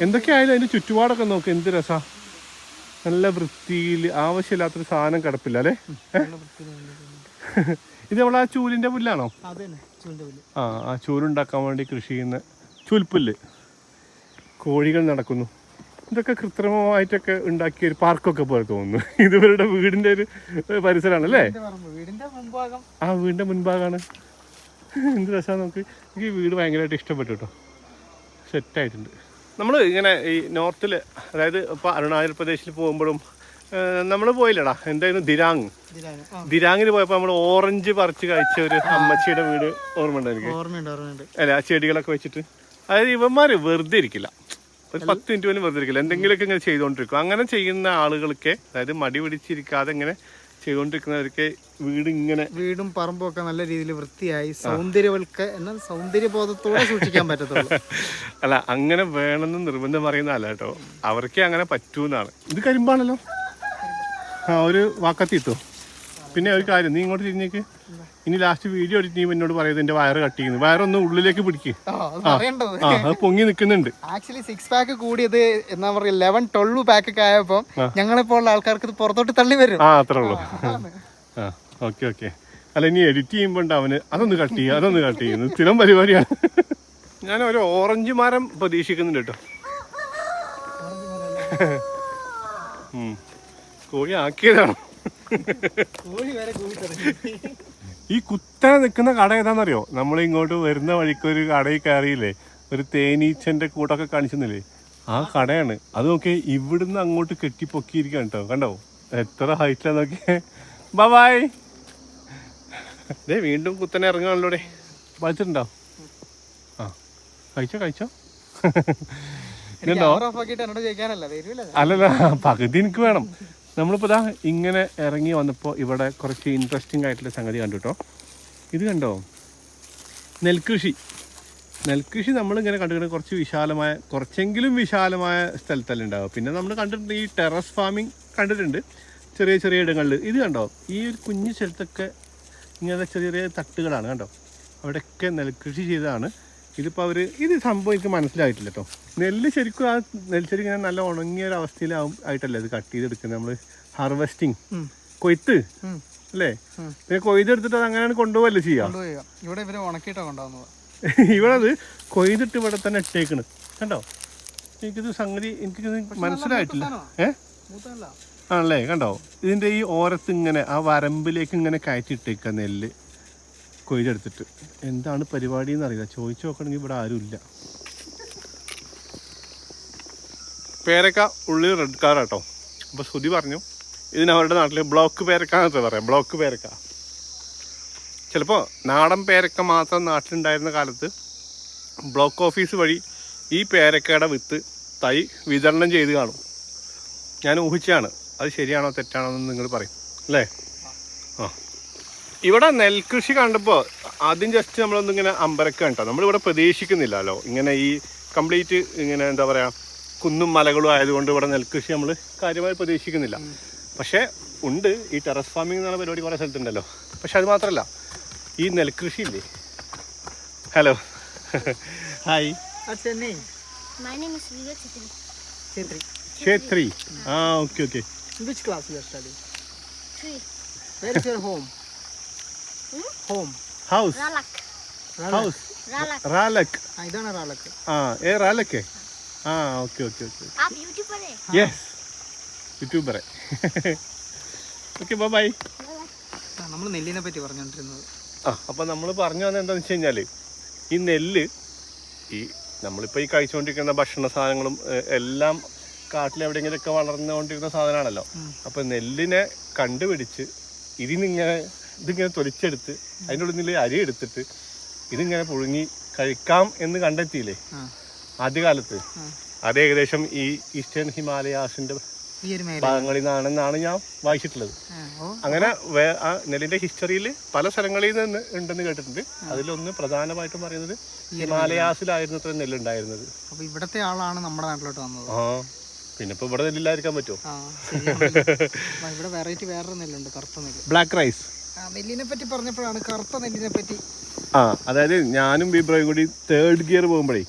എന്തൊക്കെയായാലും അതിൻ്റെ ചുറ്റുപാടൊക്കെ നോക്ക്, എന്ത് രസാ. നല്ല വൃത്തിയിൽ ആവശ്യമില്ലാത്തൊരു സാധനം കിടപ്പില്ല അല്ലേ? ഇത് നമ്മളാ ചൂലിൻ്റെ പുല്ലാണോ? ആ ചൂലുണ്ടാക്കാൻ വേണ്ടി കൃഷി ചെയ്യുന്ന ചൂൽപ്പുല്ല്. കോഴികൾ നടക്കുന്നു. ഇതൊക്കെ കൃത്രിമമായിട്ടൊക്കെ ഉണ്ടാക്കിയ ഒരു പാർക്കൊക്കെ പോലെ തോന്നുന്നു. ഇത് ഇവരുടെ വീടിൻ്റെ ഒരു പരിസരമാണല്ലേ? ആ വീടിൻ്റെ മുൻഭാഗമാണ്. എന്ത് രസമാണ് നമുക്ക്. എനിക്ക് ഈ വീട് ഭയങ്കരമായിട്ട് ഇഷ്ടപ്പെട്ടു കേട്ടോ. സെറ്റായിട്ടുണ്ട്. നമ്മൾ ഇങ്ങനെ ഈ നോർത്തിൽ, അതായത് ഇപ്പോൾ അരുണാചൽ പ്രദേശിൽ പോകുമ്പോഴും നമ്മൾ പോയില്ലടാ, എന്തായിരുന്നു ദിരാങ്ങിന് പോയപ്പോൾ നമ്മൾ ഓറഞ്ച് പറിച്ച് കഴിച്ച ഒരു അമ്മച്ചിയുടെ വീട് ഓർമ്മയുണ്ട് എനിക്ക്. ഓർമ്മയുണ്ട്. അല്ല, ആ ചെടികളൊക്കെ വെച്ചിട്ട്. അതായത് ഇവന്മാർ വെറുതെ ഇരിക്കില്ല, ഒരു 10 മിനിറ്റ് പോലും വെറുതെ ഇരിക്കില്ല, എന്തെങ്കിലുമൊക്കെ ഇങ്ങനെ ചെയ്തുകൊണ്ടിരിക്കും. അങ്ങനെ ചെയ്യുന്ന ആളുകൾക്ക്, അതായത് മടി പിടിച്ചിരിക്കാതെ ഇങ്ങനെ ചെയ്തുകൊണ്ടിരിക്കുന്നവർക്ക് വീടും പറമ്പും ഒക്കെ നല്ല രീതിയിൽ വൃത്തിയായി സൗന്ദര്യബോധത്തോടെ സൂക്ഷിക്കാൻ പറ്റത്തുള്ളൂ. അല്ല, അങ്ങനെ വേണമെന്ന് നിർബന്ധം പറയുന്നതല്ല കേട്ടോ, അവർക്ക് അങ്ങനെ പറ്റൂന്നാണ്. ഇത് കരിമ്പാണല്ലോ. ഒരു വാക്കത്തിത്തോ. പിന്നെ ഒരു കാര്യം, നീ ഇങ്ങോട്ട് തിരിഞ്ഞേക്ക്. ഇനി ലാസ്റ്റ് വീഡിയോ എഡിറ്റ് ചെയ്യുമ്പോൾ എന്നോട് പറയുന്നത് എന്റെ വയറ് കട്ട് ചെയ്യുന്നു. വയറൊന്ന് ഉള്ളിലേക്ക് പിടിക്ക്. അത് പൊങ്ങി നിൽക്കുന്നുണ്ട്. ആക്ച്വലി 6 പാക്ക് കൂടിയത് എന്താ പറയുക 11-12 പാക്ക് ഒക്കെ ആയപ്പോ ഞങ്ങളിപ്പോൾ ഉള്ള ആൾക്കാർക്ക് ഇത് പുറത്തോട്ട് തള്ളി വരും. അത്രേ ഉള്ളൂ. ഓക്കെ. അല്ല, ഇനി എഡിറ്റ് ചെയ്യുമ്പോൾ അവന് അതൊന്ന് കട്ട് ചെയ്യുന്നു. സ്ഥിരം പരിപാടിയാണ്. ഞാൻ ഒരു ഓറഞ്ച് മരം പ്രതീക്ഷിക്കുന്നുണ്ട് കേട്ടോ. കോഴി ആക്കിയതാണ്. ഈ കുത്തനെ നിൽക്കുന്ന കട ഏതാണെന്നറിയോ? നമ്മളിങ്ങോട്ട് വരുന്ന വഴിക്ക് ഒരു കടയിൽ കയറിയില്ലേ, ഒരു തേനീച്ചന്റെ കൂട്ടൊക്കെ കാണിച്ചെന്നില്ലേ, ആ കടയാണ് അത്. നോക്കിയേ, ഇവിടുന്ന് അങ്ങോട്ട് കെട്ടിപ്പൊക്കിയിരിക്കുകയാണ് കേട്ടോ. കണ്ടോ എത്ര ഹൈറ്റിലാന്ന് നോക്കിയേ. ബൈ. ദേ വീണ്ടും കുത്തനെ ഇറങ്ങാണല്ലോ. വായിച്ചിട്ടുണ്ടോ? കഴിച്ചോ. അല്ലല്ല, പകുതി എനിക്ക് വേണം. നമ്മളിപ്പോൾ ഇതാ ഇങ്ങനെ ഇറങ്ങി വന്നപ്പോൾ ഇവിടെ കുറച്ച് ഇൻട്രസ്റ്റിംഗ് ആയിട്ടുള്ള സംഗതി കണ്ടു കേട്ടോ. ഇത് കണ്ടോ, നെൽകൃഷി നമ്മളിങ്ങനെ കണ്ടിട്ട് കുറച്ചെങ്കിലും വിശാലമായ സ്ഥലത്തല്ല ഉണ്ടാവുക. പിന്നെ നമ്മൾ കണ്ടിട്ടുണ്ട് ഈ ടെറസ് ഫാമിംഗ് കണ്ടിട്ടുണ്ട് ചെറിയ ഇടങ്ങളിൽ. ഇത് കണ്ടോ, ഈ ഒരു കുഞ്ഞു സ്ഥലത്തൊക്കെ ഇങ്ങനെ ചെറിയ തട്ടുകളാണ് കണ്ടോ, അവിടെയൊക്കെ നെൽകൃഷി ചെയ്തതാണ്. ഇതിപ്പോൾ ഇത് സംഭവം എനിക്ക് മനസ്സിലായിട്ടില്ല കേട്ടോ. നെല്ല് ശരിക്കും ആ നെൽച്ചെടി ഇങ്ങനെ നല്ല ഉണങ്ങിയ ഒരു ആയിട്ടല്ലേ ഇത് കട്ട് ചെയ്തെടുക്കുന്നത്. നമ്മൾ ഹാർവെസ്റ്റിംഗ്, കൊയ്ത്ത് അല്ലേ? പിന്നെ കൊയ്തെടുത്തിട്ട് അത് അങ്ങനെയാണ് കൊണ്ടുപോകല്ലേ ചെയ്യാം. ഇവിടെ ഇവരെ ഉണക്കിയിട്ടാ കൊണ്ടുപോകുന്നത്. ഇവിടെ അത് കൊയ്തിട്ട് ഇവിടെ തന്നെ ഇട്ടേക്കണ് കണ്ടോ. എനിക്കിത് മനസ്സിലായിട്ടില്ല. ആണല്ലേ, കണ്ടോ. ഇതിന്റെ ഈ ഓരത്ത് ഇങ്ങനെ ആ വരമ്പിലേക്ക് ഇങ്ങനെ കയറ്റിട്ടേക്ക നെല്ല് കൊയ്തെടുത്തിട്ട്. എന്താണ് പരിപാടി എന്നറിയില്ല, ചോദിച്ചു നോക്കണമെങ്കിൽ ഇവിടെ ആരുമില്ല. പേരക്ക ഉള്ളിൽ റെഡ് കളറാട്ടോ. അപ്പോൾ ശ്രുതി പറഞ്ഞു ഇതിന് അവരുടെ നാട്ടിൽ ബ്ലോക്ക് പേരക്ക എന്നൊക്കെ പറയാം. ബ്ലോക്ക് പേരക്ക. ചിലപ്പോൾ നാടൻ പേരക്ക മാത്രം നാട്ടിലുണ്ടായിരുന്ന കാലത്ത് ബ്ലോക്ക് ഓഫീസ് വഴി ഈ പേരക്കയുടെ വിത്ത് തൈ വിതരണം ചെയ്ത് കാണും. ഞാൻ ഊഹിച്ചാണ്. അത് ശരിയാണോ തെറ്റാണോ എന്ന് നിങ്ങൾ പറയും അല്ലേ? ഇവിടെ നെൽകൃഷി കണ്ടപ്പോൾ ആദ്യം ജസ്റ്റ് നമ്മളൊന്നിങ്ങനെ അമ്പരക്കം കേട്ടോ. നമ്മളിവിടെ പ്രതീക്ഷിക്കുന്നില്ലല്ലോ ഇങ്ങനെ ഈ കംപ്ലീറ്റ് ഇങ്ങനെ എന്താ പറയുക കുന്നും മലകളും ആയതുകൊണ്ട് ഇവിടെ നെൽകൃഷി നമ്മൾ കാര്യമായി പ്രതീക്ഷിക്കുന്നില്ല. പക്ഷേ ഉണ്ട്, ഈ ടെറസ് ഫാമിംഗ് എന്നുള്ള പരിപാടി കുറേ സ്ഥലത്തുണ്ടല്ലോ. പക്ഷെ അത് മാത്രമല്ല, ഈ നെൽകൃഷി ഇല്ലേ. Hello, hi. My name is Vivek Chetri. Chetri. Okay. Which class you are studying? 3. Where is your home? Home. House. Ralak. House. Ralak. Ralak. ഇതാണ് റാലക്ക്. റാലക്ക്. Okay. आप यूट्यूबर है? Yes. YouTuber. Okay, bye. നമ്മൾ നെല്ലിനെ പറ്റി പറഞ്ഞുകൊണ്ടിരുന്നത്. അപ്പം നമ്മൾ പറഞ്ഞു വന്നത് എന്താണെന്ന് വെച്ച് കഴിഞ്ഞാൽ ഈ നെല്ല് നമ്മളിപ്പോൾ ഈ കഴിച്ചുകൊണ്ടിരിക്കുന്ന ഭക്ഷണ സാധനങ്ങളും എല്ലാം കാട്ടിലെവിടെയെങ്കിലുമൊക്കെ വളർന്നുകൊണ്ടിരുന്ന സാധനമാണല്ലോ. അപ്പം നെല്ലിനെ കണ്ടുപിടിച്ച് ഇതിങ്ങനെ തൊലിച്ചെടുത്ത് അതിൻ്റെ ഉള്ളിൽ നിന്ന് അരി എടുത്തിട്ട് ഇതിങ്ങനെ പുഴുങ്ങി കഴിക്കാം എന്ന് കണ്ടെത്തിയില്ലേ ആദ്യകാലത്ത്. അത് ഏകദേശം ഈ ഈസ്റ്റേൺ ഹിമാലയാസിൻ്റെ ഭാഗങ്ങളിൽ നിന്നാണെന്നാണ് ഞാൻ വായിച്ചിട്ടുള്ളത്. അങ്ങനെ ആ നെല്ലിന്റെ ഹിസ്റ്ററിയിൽ പല സ്ഥലങ്ങളിൽ നിന്ന് ഉണ്ടെന്ന് കേട്ടിട്ടുണ്ട്. അതിലൊന്ന് പ്രധാനമായിട്ടും പറയുന്നത് ഹിമാലയാസിലായിരുന്നു ഇത്ര നെല്ലുണ്ടായിരുന്നത്. അപ്പൊ ഇവിടത്തെ ആളാണ് നമ്മുടെ നാട്ടിലോട്ട് വന്നത്. പിന്നെ ഇപ്പൊ ഇവിടെ നെല്ലില്ലായിരിക്കാൻ പറ്റുമോ? ഇവിടെ വെറൈറ്റി വേറൊരു നെല്ലുണ്ട്, കറുത്ത നെല്ല്, ബ്ലാക്ക് റൈസ്. നെല്ലിനെ പറ്റി പറഞ്ഞപ്പോഴാണ് കറുത്ത നെല്ലിനെ പറ്റി. അതായത് ഞാനും ബിബ്രോയും കൂടി 3rd ഗിയർ പോകുമ്പോഴേ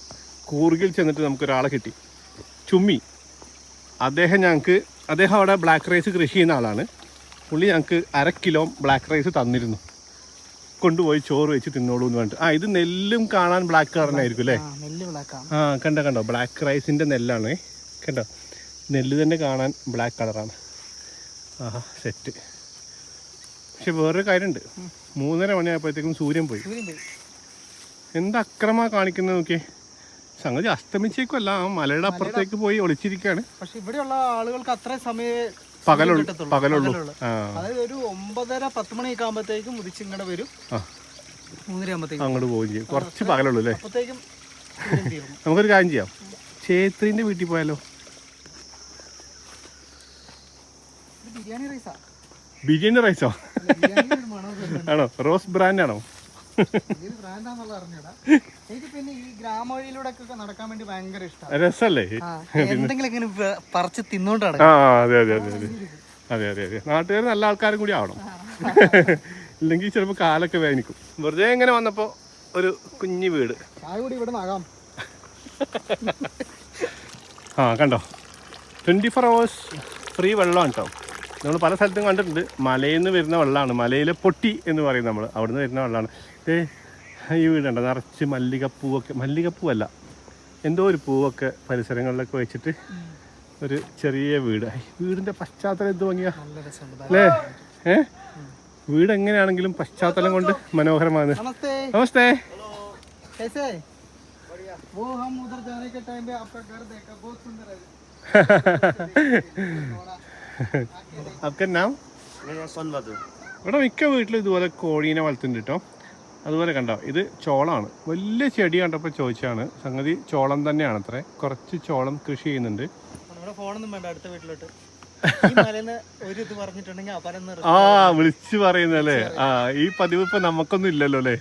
കൂർഗിൽ ചെന്നിട്ട് നമുക്കൊരാളെ കിട്ടി, ചുമ്മി. അദ്ദേഹം അവിടെ ബ്ലാക്ക് റൈസ് കൃഷി ചെയ്യുന്ന ആളാണ്. പുള്ളി ഞങ്ങൾക്ക് 1/2 കിലോ ബ്ലാക്ക് റൈസ് തന്നിരുന്നു. കൊണ്ടുപോയി ചോറ് വെച്ച് തിന്നോളൂ എന്ന് പറഞ്ഞിട്ട്. ഇത് നെല്ലും കാണാൻ ബ്ലാക്ക് കളറിനായിരിക്കും അല്ലേ? കണ്ടോ ബ്ലാക്ക് റൈസിൻ്റെ നെല്ലാണ്. കണ്ടോ, നെല്ല് തന്നെ കാണാൻ ബ്ലാക്ക് കളറാണ്. സെറ്റ്. പക്ഷെ വേറൊരു കാര്യമുണ്ട്, 3:30 മണിയായപ്പോഴത്തേക്കും സൂര്യൻ പോയി. എന്ത് അക്രമ കാണിക്കുന്നത് നോക്കിയേ. സംഗതി അസ്തമിച്ചേക്കുമല്ല, ആ മലയുടെ അപ്പുറത്തേക്ക് പോയി ഒളിച്ചിരിക്കുകയാണ്. പക്ഷെ ഇവിടെയുള്ള ആളുകൾക്ക് അത്രയും സമയം പകലുള്ളൂ. അതായത് ഒരു 9:30-10 മണിയൊക്കെ ആകുമ്പോഴത്തേക്കും ഉദിച്ചിങ്ങടെ വരും. 3:30 ആകുമ്പോഴത്തേക്കും അങ്ങോട്ട് പോവുകയും ചെയ്യും. കുറച്ച് പകലുള്ളൂ അല്ലേ? അപ്പോഴത്തേക്കും നമുക്കൊരു കാര്യം ചെയ്യാം, ചേത്രീൻ്റെ വീട്ടിൽ പോയാലോ? ബിരിയാണി റൈസാ. ബിരിയാണി റൈസോ ആണോ? റോസ് ബ്രാൻഡാണോ? ബ്രാൻഡാന്നുള്ള അറിഞ്ഞൂടാ. എനിക്ക് പിന്നെ ഈ ഗ്രാമവഴിയിലൂടെ ഒക്കെ നടക്കാൻ വേണ്ടി ഭയങ്കര ഇഷ്ടമാണ്. രസല്ലേ? എന്തെങ്കിലും ഇങ്ങനെ പറിച്ച് തിന്നോണ്ട് ആ അതെ അതെ അതെ അതെ അതെ അതെ അതെ. നാട്ടുകാർ നല്ല ആൾക്കാരും കൂടി ആവണം, ഇല്ലെങ്കിൽ ചിലപ്പോൾ കാലൊക്കെ വേദനിക്കും. വെറുതെ ഇങ്ങനെ വന്നപ്പോൾ ഒരു കുഞ്ഞു വീട്. ചായ കൂടി ഇവിടെ നിന്നാകാം. ആ കണ്ടോ, 24 hours ഫ്രീ വെള്ളമാണ് കേട്ടോ. നമ്മൾ പല സ്ഥലത്തും കണ്ടിട്ടുണ്ട്. മലയിൽ നിന്ന് വരുന്ന വെള്ളമാണ്, മലയിലെ പൊട്ടി എന്ന് പറയും നമ്മൾ, അവിടെ നിന്ന് വരുന്ന വെള്ളമാണ്. ഈ വീടുണ്ട് നിറച്ച് മല്ലികപ്പൂവൊക്കെ, മല്ലികപ്പൂവല്ല എന്തോ ഒരു പൂവൊക്കെ പരിസരങ്ങളിലൊക്കെ വെച്ചിട്ട് ഒരു ചെറിയ വീട്. വീടിൻ്റെ പശ്ചാത്തലം എന്ത് ഭംഗിയാ അല്ലേ? വീട് എങ്ങനെയാണെങ്കിലും പശ്ചാത്തലം കൊണ്ട് മനോഹരമാണ്. നമസ്തേ. ഇവിടെ മിക്ക വീട്ടിലും ഇതുപോലെ കോഴീനെ വളർത്തുന്നുണ്ട് കേട്ടോ. അതുപോലെ കണ്ടോ, ഇത് ചോളമാണ്. വലിയ ചെടി കണ്ടപ്പോൾ ചോദിച്ചാണ്. സംഗതി ചോളം തന്നെയാണ് അത്രേ. കുറച്ച് ചോളം കൃഷി ചെയ്യുന്നുണ്ട്. ഫോണൊന്നും വേണ്ട, അടുത്ത വീട്ടിലോട്ട് ആ വിളിച്ചു പറയുന്നല്ലേ. ആ ഈ പതിവ് ഇപ്പൊ നമുക്കൊന്നും ഇല്ലല്ലോ അല്ലേ?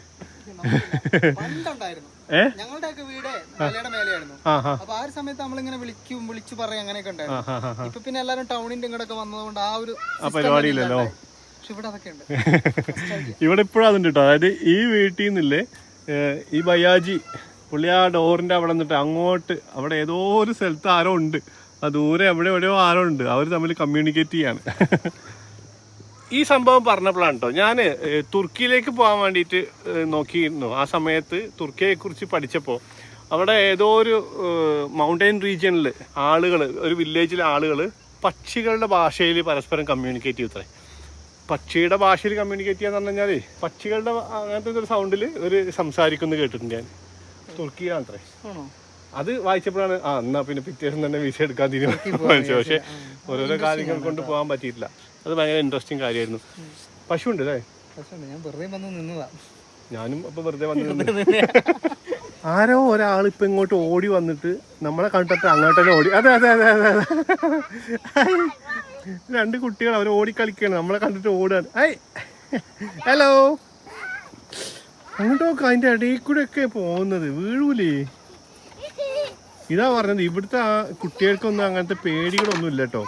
ഞങ്ങളുടെയൊക്കെ വീട് മലയുടെ മേലെയായിരുന്നു. അപ്പൊ ആ ഒരു സമയത്ത് നമ്മളിങ്ങനെ വിളിച്ചു പറയും, അങ്ങനെയൊക്കെ ഉണ്ടായിരുന്നു. ഇപ്പൊ പിന്നെ എല്ലാരും ടൗണിന്റെ ഇങ്ങോട്ടൊക്കെ വന്നതുകൊണ്ട് ആ ഒരു പരിപാടി ഇല്ലല്ലോ. ഇവിടെ അതൊക്കെ ഉണ്ട്. ഇവിടെ ഇപ്പോഴും അതുണ്ട് കേട്ടോ. അതായത് ഈ വീട്ടിൽ നിന്നില്ലേ, ഈ ബയാജി പുള്ളി ആ ഡോറിന്റെ അവിടെ നിന്നിട്ട് അങ്ങോട്ട്, അവിടെ ഏതോ ഒരു സ്ഥലത്ത് ആരോ ഉണ്ട്, ആ ദൂരെ എവിടെയോ ആരോ ഉണ്ട്, അവർ തമ്മിൽ കമ്മ്യൂണിക്കേറ്റ് ചെയ്യാണ്. ഈ സംഭവം പറഞ്ഞപ്പോഴാണ് കേട്ടോ ഞാൻ തുർക്കിയിലേക്ക് പോകാൻ വേണ്ടിയിട്ട് നോക്കിയിരുന്നു. ആ സമയത്ത് തുർക്കിയെക്കുറിച്ച് പഠിച്ചപ്പോൾ അവിടെ ഏതോ ഒരു മൗണ്ടൈൻ റീജിയനിൽ ആളുകൾ, ഒരു വില്ലേജിലെ ആളുകൾ പക്ഷികളുടെ ഭാഷയിൽ പരസ്പരം കമ്മ്യൂണിക്കേറ്റ് ചെയ്യത്രേ. പക്ഷിയുടെ ഭാഷയിൽ കമ്മ്യൂണിക്കേറ്റ് ചെയ്യാന്ന് പറഞ്ഞു കഴിഞ്ഞാൽ പക്ഷികളുടെ അങ്ങനത്തെ ഒരു സൗണ്ടിൽ ഒരു സംസാരിക്കുന്നത് കേട്ടിട്ടുണ്ട് ഞാൻ. തുർക്കിയിലാണത്രേ. അത് വായിച്ചപ്പോഴാണ് എന്നാ പിന്നെ പിറ്റേ ദിവസം തന്നെ വിസ എടുക്കാൻ തീരുമാനിച്ചു. പക്ഷേ ഓരോരോ കാര്യങ്ങൾ കൊണ്ട് പോകാൻ പറ്റിയിട്ടില്ല. അത് ഭയങ്കര ഇൻട്രസ്റ്റിംഗ് കാര്യമായിരുന്നു. പശു ഉണ്ട് അല്ലേ? ഞാൻ വെറുതെ വന്ന് നിന്നതാ. ഞാനും അപ്പൊ വെറുതെ വന്ന് ആരോ ഒരാൾ ഇപ്പൊ ഇങ്ങോട്ട് ഓടി വന്നിട്ട് നമ്മളെ കണ്ടിട്ട് അങ്ങോട്ടന്നെ ഓടി. അതെ അതെ അതെ അതെ അതെ. 2 കുട്ടികൾ അവർ ഓടിക്കളിക്കാണ്, നമ്മളെ കണ്ടിട്ട് ഓടാണ്. ഹലോ. അങ്ങോട്ടൊക്കെ അതിന്റെ ഇടയിൽ കൂടെ ഒക്കെ പോകുന്നത്, വീഴൂലേ? ഇതാ പറഞ്ഞത്, ഇവിടുത്തെ ആ കുട്ടികൾക്കൊന്നും അങ്ങനത്തെ പേടികളൊന്നും ഇല്ല കേട്ടോ.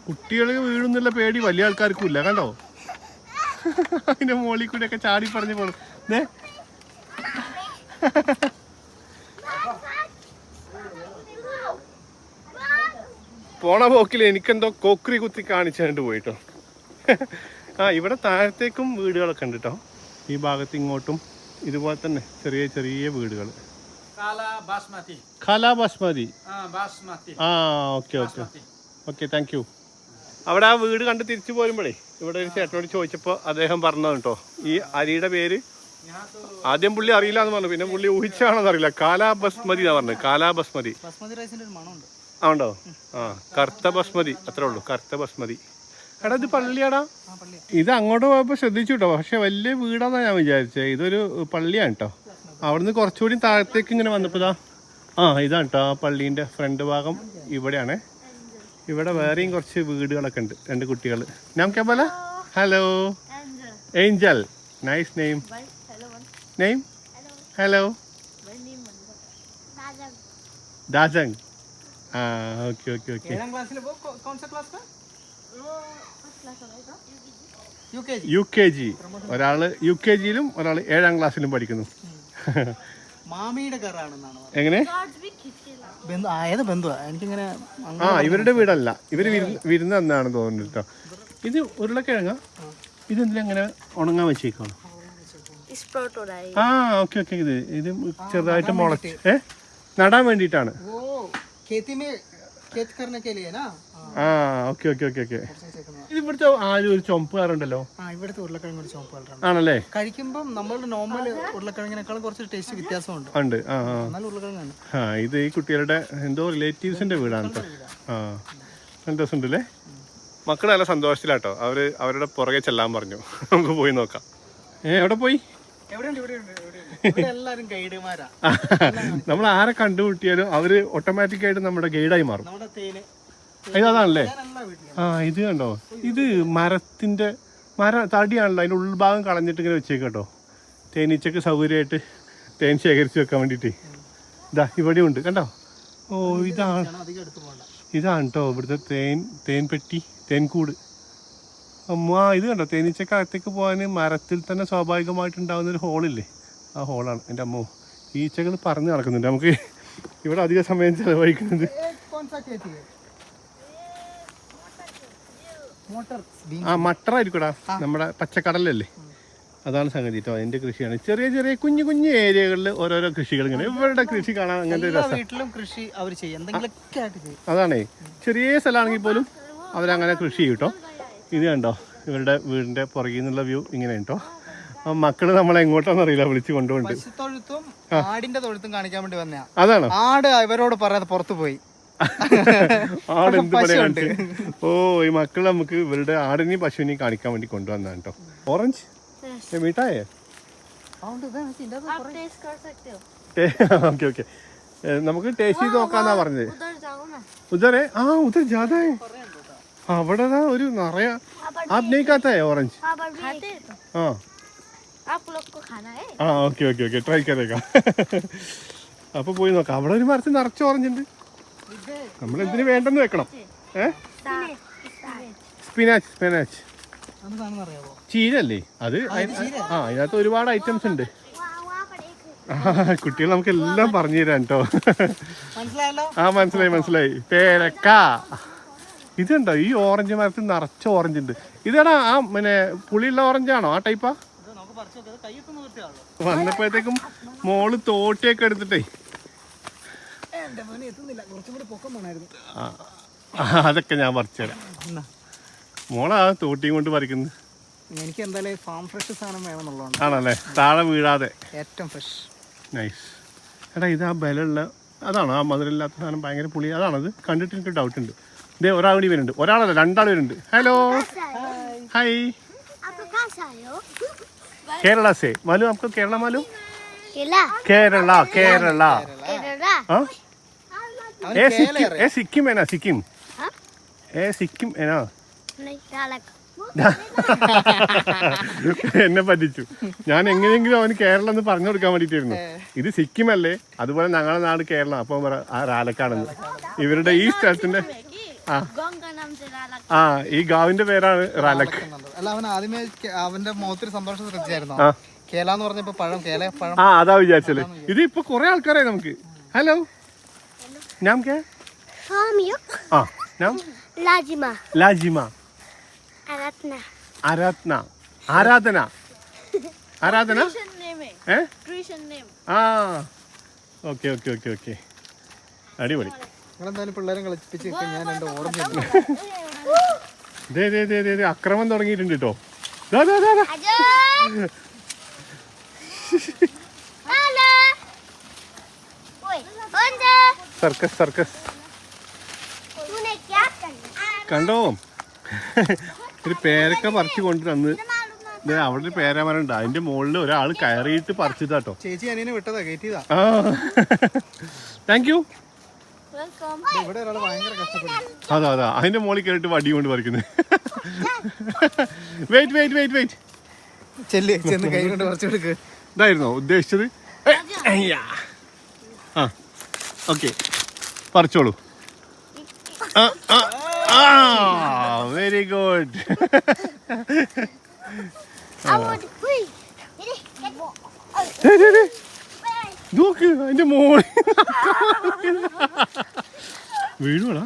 കുട്ടികൾക്ക് വീഴുന്നുള്ള പേടി വലിയ ആൾക്കാർക്കും ഇല്ല. കണ്ടോ, അതിന്റെ മോളിൽ കൂടെ ഒക്കെ ചാടി പറഞ്ഞു പോണു. പോണ പോക്കിൽ എനിക്കെന്തോ കോക്രി കുത്തി കാണിച്ചിട്ട് പോയിട്ടോ. ഇവിടെ താഴത്തേക്കും വീടുകളൊക്കെ ഉണ്ട് കേട്ടോ. ഈ ഭാഗത്ത് ഇങ്ങോട്ടും ഇതുപോലെ തന്നെ ചെറിയ ചെറിയ വീടുകൾ. കാലാ basmati. Okay okay okay, thank you. അവിടെ ആ വീട് കണ്ട് തിരിച്ചു പോരുമ്പോഴേ ഇവിടെ ഒരു ചേട്ടനോട് ചോദിച്ചപ്പോൾ അദ്ദേഹം പറഞ്ഞത് കേട്ടോ, ഈ അരിയുടെ പേര് ആദ്യം പുള്ളി അറിയില്ല എന്ന് പറഞ്ഞു, പിന്നെ പുള്ളി ഊഹിച്ചാണെന്ന് അറിയില്ല. കാലാ ബസ്മതി എന്നാ പറഞ്ഞത്. കാലാ ബസ്മതി ഉണ്ടോ? കറുത്ത ബസ്മതി, അത്രേ ഉള്ളൂ, കറുത്ത ബസ്മതി. എടാ ഇത് പള്ളിയാടാ. ഇത് അങ്ങോട്ട് പോയപ്പോൾ ശ്രദ്ധിച്ചു കേട്ടോ, പക്ഷെ വലിയ വീടാന്നാ ഞാൻ വിചാരിച്ചത്. ഇതൊരു പള്ളിയാണ് കേട്ടോ. അവിടുന്ന് കുറച്ചുകൂടി താഴത്തേക്ക് ഇങ്ങനെ വന്നപ്പോൾ ഇതാണ് കേട്ടോ ആ പള്ളീൻ്റെ ഫ്രണ്ട് ഭാഗം ഇവിടെയാണ്. ഇവിടെ വേറെയും കുറച്ച് വീടുകളൊക്കെ ഉണ്ട്. 2 കുട്ടികൾ. നാം ക്യാ ബോലാ? Hello. Angel. Nice name. Name? Hello. Dajang. Okay okay okay. UKG. ഒരാള് UKG-ലും ഒരാള് 7ാം ക്ലാസ്സിലും പഠിക്കുന്നു. മാമിയുടെ കറാണെന്നാണ്. എങ്ങനെ? എനിക്കിങ്ങനെ ഇവരുടെ വീടല്ല, ഇവര് വിരുന്ന് തന്നാണെന്ന് തോന്നുന്നു കേട്ടോ. ഇത് ഉരുളക്കിഴങ്ങ. ഇതെന്തിനാ അങ്ങനെ ഉണങ്ങാൻ വെച്ചേക്കാണ്? Okay okay. ഇത് ചെറുതായിട്ട് മുളച്ച് നടാൻ വേണ്ടിയിട്ടാണ്. Okay okay okay okay. ഇത് ഇവിടുത്തെ ആരും ഒരു ചുമപ്പ് കളറുണ്ടല്ലോ. ഇവിടുത്തെ ഉരുളക്കിഴങ്ങ് ഒരു ചുവപ്പ് കളറാണ്. ആണല്ലേ? കഴിക്കുമ്പോൾ നമ്മളുടെ നോർമൽ ഉരുളക്കിഴങ്ങിനേക്കാളും കുറച്ച് ടേസ്റ്റ് വ്യത്യാസമുണ്ട്. ഉണ്ട്. നല്ല ഉരുളക്കിഴങ്ങാണ്. ഇത് ഈ കുട്ടികളുടെ എന്തോ റിലേറ്റീവ്സിന്റെ വീടാണ് കേട്ടോ. നല്ല രസമുണ്ടല്ലേ? മക്കൾ നല്ല സന്തോഷത്തിലാട്ടോ. അവരുടെ പുറകെ ചെല്ലാൻ പറഞ്ഞു. നമുക്ക് പോയി നോക്കാം. എവിടെ പോയി? എല്ലാരും ഗൈഡുമാരാ. നമ്മൾ ആരെ കണ്ടുമുട്ടിയാലും അവര് ഓട്ടോമാറ്റിക്കായിട്ട് നമ്മുടെ ഗൈഡായി മാറും. അതാണല്ലേ? ഇത് കണ്ടോ, ഇത് തടിയാണല്ലോ. അതിന്റെ ഉൾഭാഗം കളഞ്ഞിട്ട് ഇങ്ങനെ വെച്ചേക്ക് കേട്ടോ. തേനീച്ചക്ക് സൗകര്യമായിട്ട് തേൻ ശേഖരിച്ച് വെക്കാൻ വേണ്ടിട്ട്. ഇതാ ഇവിടെ ഉണ്ട് കണ്ടോ. ഇതാണ് കേട്ടോ ഇവിടുത്തെ തേൻ പെട്ടി, തേൻകൂട്. ഇത് കണ്ടോ, തേനീച്ചക്ക് അകത്തേക്ക് പോകാൻ മരത്തിൽ തന്നെ സ്വാഭാവികമായിട്ടുണ്ടാകുന്ന ഒരു ഹോളില്ലേ, ആ ഹോളാണ്. എൻ്റെ അമ്മോ, ഈച്ചകൾ പറന്ന് നടക്കുന്നുണ്ട്. നമുക്ക് ഇവിടെ അധിക സമയം ചെലവഴിക്കുന്നത് മട്ടറായിരിക്കൂടാ, നമ്മുടെ പച്ചക്കടലല്ലേ, അതാണ് സംഗതി കേട്ടോ. അതിന്റെ കൃഷിയാണ്. ചെറിയ ചെറിയ കുഞ്ഞു കുഞ്ഞു ഏരിയകളിൽ ഓരോരോ കൃഷികൾ ഇങ്ങനെ. ഇവരുടെ കൃഷി കാണാൻ അങ്ങനത്തെ രസം. അതാണേ, ചെറിയ സ്ഥലമാണെങ്കിൽ പോലും അവരങ്ങനെ കൃഷി ചെയ്യും കേട്ടോ. ഇത് കണ്ടോ, ഇവരുടെ വീടിന്റെ പുറകിൽ നിന്നുള്ള വ്യൂ ഇങ്ങനെ കേട്ടോ. മക്കള് നമ്മളെ എങ്ങോട്ടാന്ന് അറിയില്ല വിളിച്ചു കൊണ്ടുപോണ്ട്. ആടിന്റെ തൊഴുത്തും കാണിക്കാൻ വേണ്ടി വന്നയാ. അതാണോ? ആട് ഇവരോട് പറയാതെ പുറത്തു പോയി. ആട് എന്ത് പറയാ കാണിച്ചു. ഈ മക്കള് നമുക്ക് ഇവരുടെ ആടിനെയും പശുവിനെയും കാണിക്കാൻ വേണ്ടി കൊണ്ടുവന്നാണ് കേട്ടോ. ഓറഞ്ച് മീഠായേ? ഓക്കെ. നമുക്ക് ടേസ്റ്റ് ചെയ്ത് നോക്കാന്നാ പറഞ്ഞത്. ഉദരേ ഉദർ ജാതാ അവിടെ ഒരു നിറയെ आप नहीं खाता है ऑरेंज? हाँ आप लोग को खाना है? ഓക്കെ ട്രൈ കരേക്കാം. അപ്പൊ പോയി നോക്കാം. അവിടെ ഒരു മരത്തിൽ നിറച്ച് ഓറഞ്ച് ഉണ്ട്. നമ്മൾ എന്തിനു വേണ്ടെന്ന് വെക്കണം. സ്പിനാച്ച് ചീരല്ലേ അത്? അതിനകത്ത് ഒരുപാട് ഐറ്റംസ് ഉണ്ട്. കുട്ടികൾ നമുക്ക് എല്ലാം പറഞ്ഞു തരാം കേട്ടോ. മനസ്സിലായി. പേരക്ക. ഇതുണ്ടോ, ഈ ഓറഞ്ച് മരത്തിൽ നിറച്ച ഓറഞ്ച് ഉണ്ട്. ഇതാണോ ആ പുളിയുള്ള ഓറഞ്ചാണോ? ആ ടൈപ്പാ? വന്നപ്പോഴത്തേക്കും മോള് തോട്ടിയൊക്കെ എടുത്തിട്ടേ അതൊക്കെ ഞാൻ പറിച്ചു തരാം. മോളാ തോട്ടിയും കൊണ്ട് പറിക്കുന്നത്. എനിക്ക് എന്തായാലും ഫാം ഫ്രഷ് സാധനം വേണമെന്നുള്ളതാണ്. ആണല്ലേ? താഴെ വീഴാതെ ഏറ്റവും ഫ്രഷ്. നൈസ്. എടാ, ഇത് ആ ബലമുള്ള അതാണോ? ആ മധുരമില്ലാത്ത സാധനം ഭയങ്കര പുളി അതാണത്? കണ്ടിട്ട് എനിക്ക് ഡൗട്ട് ഉണ്ട്. ഇതേ ഒരാൾ കൂടി വരുന്നുണ്ട്. ഒരാളല്ല, രണ്ടാൾ വരുന്നുണ്ട്. Hello, hi. കേരള से मालूम आपको? केरला मालूम? केरला सिक्किम है ना? सिक्किम है ना? എന്നെ പറ്റിച്ചു. ഞാൻ എങ്ങനെയെങ്കിലും അവന് കേരളം എന്ന് പറഞ്ഞു കൊടുക്കാൻ വേണ്ടിട്ടായിരുന്നു. ഇത് സിക്കിം അല്ലേ, അതുപോലെ ഞങ്ങളുടെ നാട് കേരളം. അപ്പൊ റാലക്കാണെന്ന്. ഇവരുടെ ഈ സ്ഥലത്തിന്റെ ഈ ഗാവിന്റെ പേരാണ് റാലക്ക്. അല്ല, അവൻ ആദ്യമേ അവന്റെ മുഖത്തൊരു സന്തോഷം ശ്രദ്ധിച്ചായിരുന്നു. കേല എന്ന് പറഞ്ഞപ്പോ പഴം, കേലപ്പഴം. അതാ വിചാരിച്ചല്ലേ. ഇത് ഇപ്പൊ കൊറേ ആൾക്കാരായി നമുക്ക്. ഹലോ, നാം കേ? നാം ലാജിമ. ആരാധന. ഓക്കെ. അടിപൊളി. പിള്ളേരെ കളിപ്പിച്ച് ഞാൻ എന്റെ ഓറഞ്ച് അക്രമം തുടങ്ങിയിട്ടുണ്ട് കേട്ടോ. സർക്കസ് കണ്ടോ? ഒരു പേരക്ക പറിച്ചു കൊണ്ട് തന്ന്. അവിടെ ഒരു പേരാമരണ്ട്, അതിന്റെ മുകളിൽ ഒരാൾ കയറിയിട്ട് പറിച്ചതാട്ടോ. ചേച്ചി അനിയനെ വിട്ടതാ, കയറ്റിയതാ. Thank you. ഇവിടെ ഒരാൾ ഭയങ്കര കഷ്ടപ്പെടും. അതാ അതിന്റെ മുകളിൽ കയറിയിട്ട് വടി കൊണ്ട് പറിക്കുന്നത്. വെയിറ്റ് ചെന്ന് കൈ കൊണ്ട് പറിച്ചു കൊടുക്കുക. ഇതായിരുന്നോ ഉദ്ദേശിച്ചത്? ഓക്കെ, പറിച്ചോളൂ. Very good. നോക്ക് അതിന്റെ മോള് വീഴുവാടാ.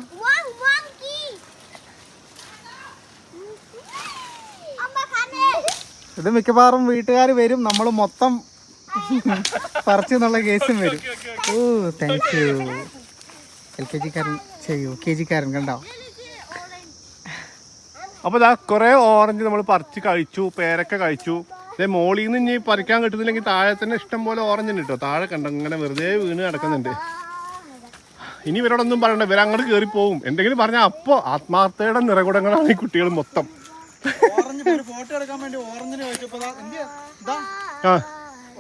ഇത് മിക്കവാറും വീട്ടുകാർ വരും, നമ്മൾ മൊത്തം പറിച്ചെന്നുള്ള കേസും വരും. Thank you. LKG-കാരൻ കണ്ടോ? അപ്പോൾ ഇതാ കുറേ ഓറഞ്ച് നമ്മൾ പറിച്ച് കഴിച്ചു, പേരക്ക കഴിച്ചു. ഇതേ മോളിൽ നിന്ന് ഇനി പറിക്കാൻ കിട്ടുന്നില്ലെങ്കിൽ താഴെ തന്നെ ഇഷ്ടം പോലെ ഓറഞ്ച് ഉണ്ട് കേട്ടോ. താഴെ കണ്ടോ ഇങ്ങനെ വെറുതെ വീണ് കിടക്കുന്നുണ്ട്. ഇനി ഇവരോടൊന്നും പറയണ്ട, ഇവർ അങ്ങോട്ട് കയറി പോകും. എന്തെങ്കിലും പറഞ്ഞാൽ അപ്പോൾ ആത്മാർത്ഥയുടെ നിറകുടങ്ങളാണ് ഈ കുട്ടികൾ മൊത്തം. ഫോട്ടോ എടുക്കാൻ വേണ്ടി ഓറഞ്ചിന്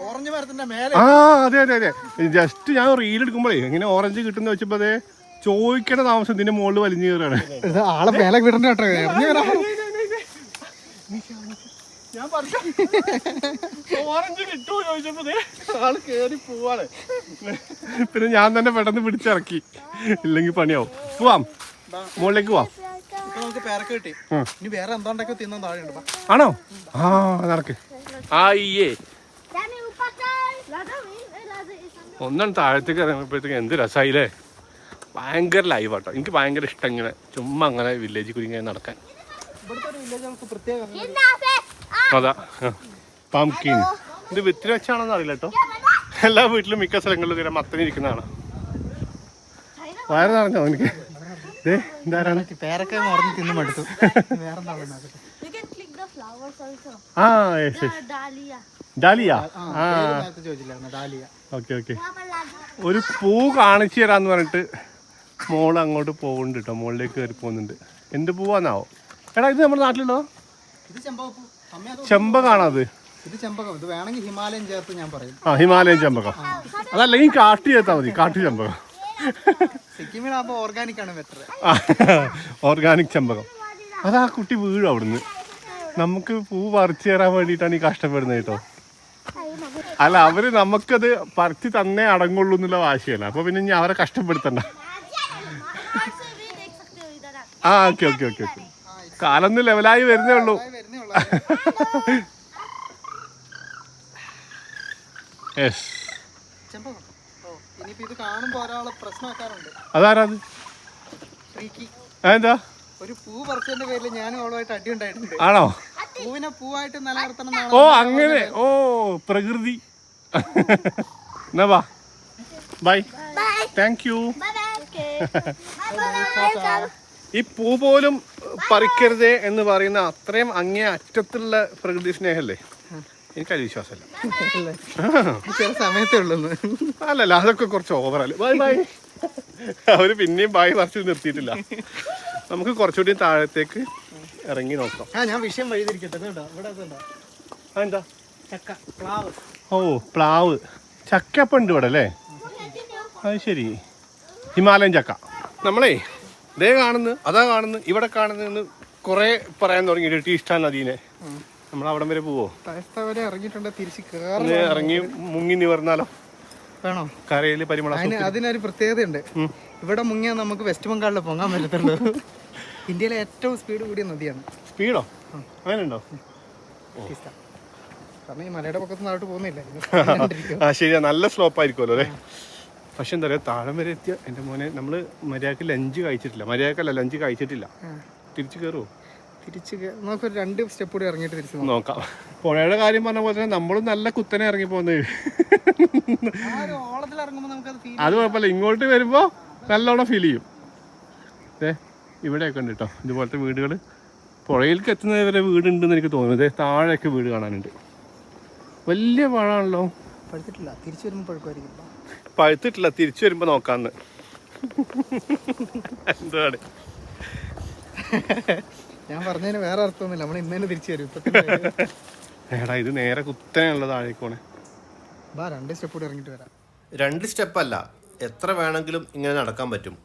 ഓറഞ്ച് മരത്തിന്റെ മേലെ. ആ അതെ അതെ അതെ, ജസ്റ്റ് ഞാൻ റീൽ എടുക്കുമ്പോഴേ ഇങ്ങനെ ഓറഞ്ച് കിട്ടുന്ന വെച്ചപ്പോ അതെ ചോദിക്കണ താമസം ഇതിന്റെ മുകളിൽ വലിഞ്ഞു കയറാണ്. ആളെ മേലെ വിടണ്ട കേട്ടോ. ഓറഞ്ച് കിട്ടുമോ ചോദിച്ചപ്പോ ആള് കേറി പോവാണ്. പിന്നെ ഞാൻ തന്നെ പെട്ടെന്ന് പിടിച്ചിറക്കി, ഇല്ലെങ്കിൽ പണിയാവും. പോവാം, മുകളിലേക്ക് പോവാം. നമുക്ക് പേരക്ക കിട്ടി. ഇനി വേറെ എന്താണ്ടൊക്കെ തിന്നാൻ താഴെ ഉണ്ട്. ആണോ? ആ നടക്ക്. ആയ്യേ Dami upatay. Lada is. ഒന്നാണ് താഴത്തേക്ക് ഇറങ്ങിയപ്പോഴത്തേക്ക് എന്ത് രസമായില്ലേ. ഭയങ്കര ലൈവാട്ടോ. എനിക്ക് ഭയങ്കര ഇഷ്ടം ഇങ്ങനെ ചുമ്മാ അങ്ങനെ വില്ലേജിൽ കൂടി ഇങ്ങനെ നടക്കാൻ. ഇവിടുത്തെ ഒരു വില്ലേജുകൾക്ക് പ്രത്യേകം അതാ പംകിൻ. ഇത് വിത്തിന് വെച്ചാണെന്ന് അറിയില്ല കേട്ടോ. എല്ലാ വീട്ടിലും മിക്ക സ്ഥലങ്ങളിലും ഇങ്ങനെ മത്തനിരിക്കുന്നതാണ്. വയറ് നിറഞ്ഞോ എനിക്ക്? എന്താരാണ് പേരക്ക ഓറഞ്ച് തിന്നും എടുത്തു. വേറെ You can click the flowers also. ആ The dahlia. ഡാലിയ. ആ ചോദിച്ചില്ലായിരുന്നു. ഡാലിയ. Okay okay. ഒരു പൂ കാണിച്ചു തരാന്ന് പറഞ്ഞിട്ട് മോള് അങ്ങോട്ട് പോകുന്നുണ്ട് കേട്ടോ. മുകളിലേക്ക് കയറി പോകുന്നുണ്ട്. എന്ത് പൂവാന്നാവോ? എടാ ഇത് നമ്മുടെ നാട്ടിലുണ്ടോ? ഇത് ചെമ്പകപ്പൂ. ചെമ്പകാണത്. ഇത് ചെമ്പകം. ഇത് വേണമെങ്കിൽ ഹിമാലയൻ ചേർത്ത് ഞാൻ പറയും. ആ ഹിമാലയൻ ചെമ്പകം. അതല്ലെങ്കിൽ കാട്ടു ചേർത്താൽ മതി. കാട്ടു ചെമ്പകം. സിക്കിമിലാകുമ്പോൾ ഓർഗാനിക് ആണ് ബെറ്റർ. ഓർഗാനിക് ചെമ്പകം. അതാ കുട്ടി വീഴും അവിടുന്ന്. നമുക്ക് പൂ പറിച്ചു തരാൻ വേണ്ടിയിട്ടാണ് ഈ കഷ്ടപ്പെടുന്നത് കേട്ടോ. അല്ല അവര് നമുക്കത് പറിച്ച് തന്നേ അടങ്ങുള്ളൂ എന്നുള്ള വാശിയല്ല. അപ്പൊ പിന്നെ ഇനി അവരെ കഷ്ടപ്പെടുത്തണ്ട. ആ ഓക്കെ ഓക്കെ ഓക്കെ ഓക്കെ. കാലൊന്ന് ലെവലായി വരുന്നേ ഉള്ളൂ. യെസ്. ചെമ്പകം. ഇനിയിപ്പോ ഇത് കാണുമ്പോ ഒരാളെ പ്രശ്നമാക്കാറുണ്ട്. അതാരാത്? എന്താ? ഒരു പൂ പറിച്ചതിന്റെ പേരിൽ ഞാനും അവളുമായിട്ട് അടി ഉണ്ടായിട്ടുണ്ട്. ആണോ? പൂവിനെ പൂവായിട്ട് നിലനിർത്തണം. ഓ അങ്ങനെ. ഓ പ്രകൃതി. എന്നാ വാ. ബൈ. Thank you. ഈ പൂ പോലും പറിക്കരുതേ എന്ന് പറയുന്ന അത്രയും അങ്ങേ അറ്റത്തുള്ള പ്രകൃതി സ്നേഹല്ലേ? എനിക്കത് വിശ്വാസമല്ല. ചില സമയത്തേ ഉള്ളൂ. അല്ലല്ല അതൊക്കെ കുറച്ച് ഓവറല്ലേ. Bye bye. അവര് പിന്നെയും ബായി പറിച്ച് നിർത്തിയിട്ടില്ല. നമുക്ക് കുറച്ചുകൂടി താഴത്തേക്ക് ഇറങ്ങി നോക്കാം. ഞാൻ വിഷയം വഴിതിരിക്കട്ടെ. ഇവിടെ എന്താ? ചക്ക, പ്ലാവ്. ഓ പ്ലാവ്. ചക്കപ്പം ഉണ്ട് ഇവിടെ അല്ലേ? അത് ശരി. ഹിമാലയൻ ചക്ക. നമ്മളേ ഇതേ കാണുന്നു, അതാ കാണുന്നു, ഇവിടെ കാണുന്നു കുറെ പറയാൻ തുടങ്ങി. ടീസ്റ്റാൻ നദീനെ നമ്മൾ അവിടം വരെ പോവോ? ഇറങ്ങിയിട്ടുണ്ട്. തിരിച്ച് ഇറങ്ങി മുങ്ങി നിവർന്നാലോ? വേണോ? കരയില് പരിമള. അതിനൊരു പ്രത്യേകതയുണ്ട്. ഇവിടെ മുങ്ങിയാൽ നമുക്ക് വെസ്റ്റ് ബംഗാളിൽ പൊങ്ങാൻ പറ്റത്തുള്ളൂ. ഇന്ത്യയിലെ ഏറ്റവും സ്പീഡ് കൂടിയ നദിയാണ്. സ്പീഡോ? അങ്ങനെ ഉണ്ടോ? കാരണം ഈ മലയുടെ പക്കത്ത് നാട്ട് പോകുന്നില്ല. ആ ശരിയാ, നല്ല സ്ലോപ്പ് ആയിരിക്കുമല്ലോ അല്ലേ? പക്ഷെ എന്താ പറയുക, താഴം വരെ എത്തിയ എൻ്റെ മോനെ നമ്മൾ മര്യാദക്ക് ലഞ്ച് കഴിച്ചിട്ടില്ല. മര്യാദക്കല്ല ലഞ്ച് കഴിച്ചിട്ടില്ല. തിരിച്ചു കയറുമോ? തിരിച്ച് നമുക്കൊരു 2 സ്റ്റെപ്പ് കൂടി ഇറങ്ങിയിട്ട് തിരിച്ച് നോക്കാം. പുഴയുടെ കാര്യം പറഞ്ഞ പോലെ തന്നെ നമ്മളും നല്ല കുത്തനെ ഇറങ്ങി പോകുന്നത്. ഓളത്തിൽ ഇറങ്ങുമ്പോൾ നമുക്കത് ഫീൽ. അത് കുഴപ്പമില്ല, ഇങ്ങോട്ട് വരുമ്പോൾ നല്ലോണം ഫീൽ ചെയ്യും. ഇവിടെയൊക്കെ ഉണ്ട് കേട്ടോ ഇതുപോലത്തെ വീടുകൾ. പുഴയിലേക്ക് എത്തുന്നത് വരെ വീടുണ്ടെന്ന് എനിക്ക് തോന്നുന്നത്. താഴെയൊക്കെ വീട് കാണാനുണ്ട്. വലിയ പഴമാണല്ലോ. പഴുത്തിട്ടില്ല. തിരിച്ചു വരുമ്പോൾ പഴുക്കുമായിരിക്കും. പഴുത്തിട്ടില്ല, തിരിച്ചു വരുമ്പോൾ നോക്കാന്ന്. എന്താണ് ഞാൻ പറഞ്ഞതിന് വേറെ അർത്ഥമൊന്നുമില്ല. നമ്മൾ ഇന്നലെ തിരിച്ചു വരും. എടാ ഇത് നേരെ കുത്തനെയുള്ള താഴേക്കോണേ. 2 സ്റ്റെപ്പ് കൂടി ഇറങ്ങിയിട്ട് വരാം. 2 സ്റ്റെപ്പല്ല, എത്ര വേണമെങ്കിലും ഇങ്ങനെ നടക്കാൻ പറ്റും.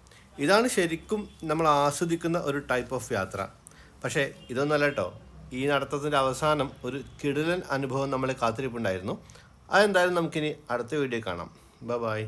ഇതാണ് ശരിക്കും നമ്മൾ ആസ്വദിക്കുന്ന ഒരു ടൈപ്പ് ഓഫ് യാത്ര. പക്ഷേ ഇതൊന്നല്ല കേട്ടോ. ഈ നടത്തത്തിൻ്റെ അവസാനം ഒരു കിടിലൻ അനുഭവം നമ്മളെ കാത്തിരിപ്പുണ്ടായിരുന്നു. അതെന്തായാലും നമുക്കിനി അടുത്ത വീഡിയോ കാണാം. ബൈ.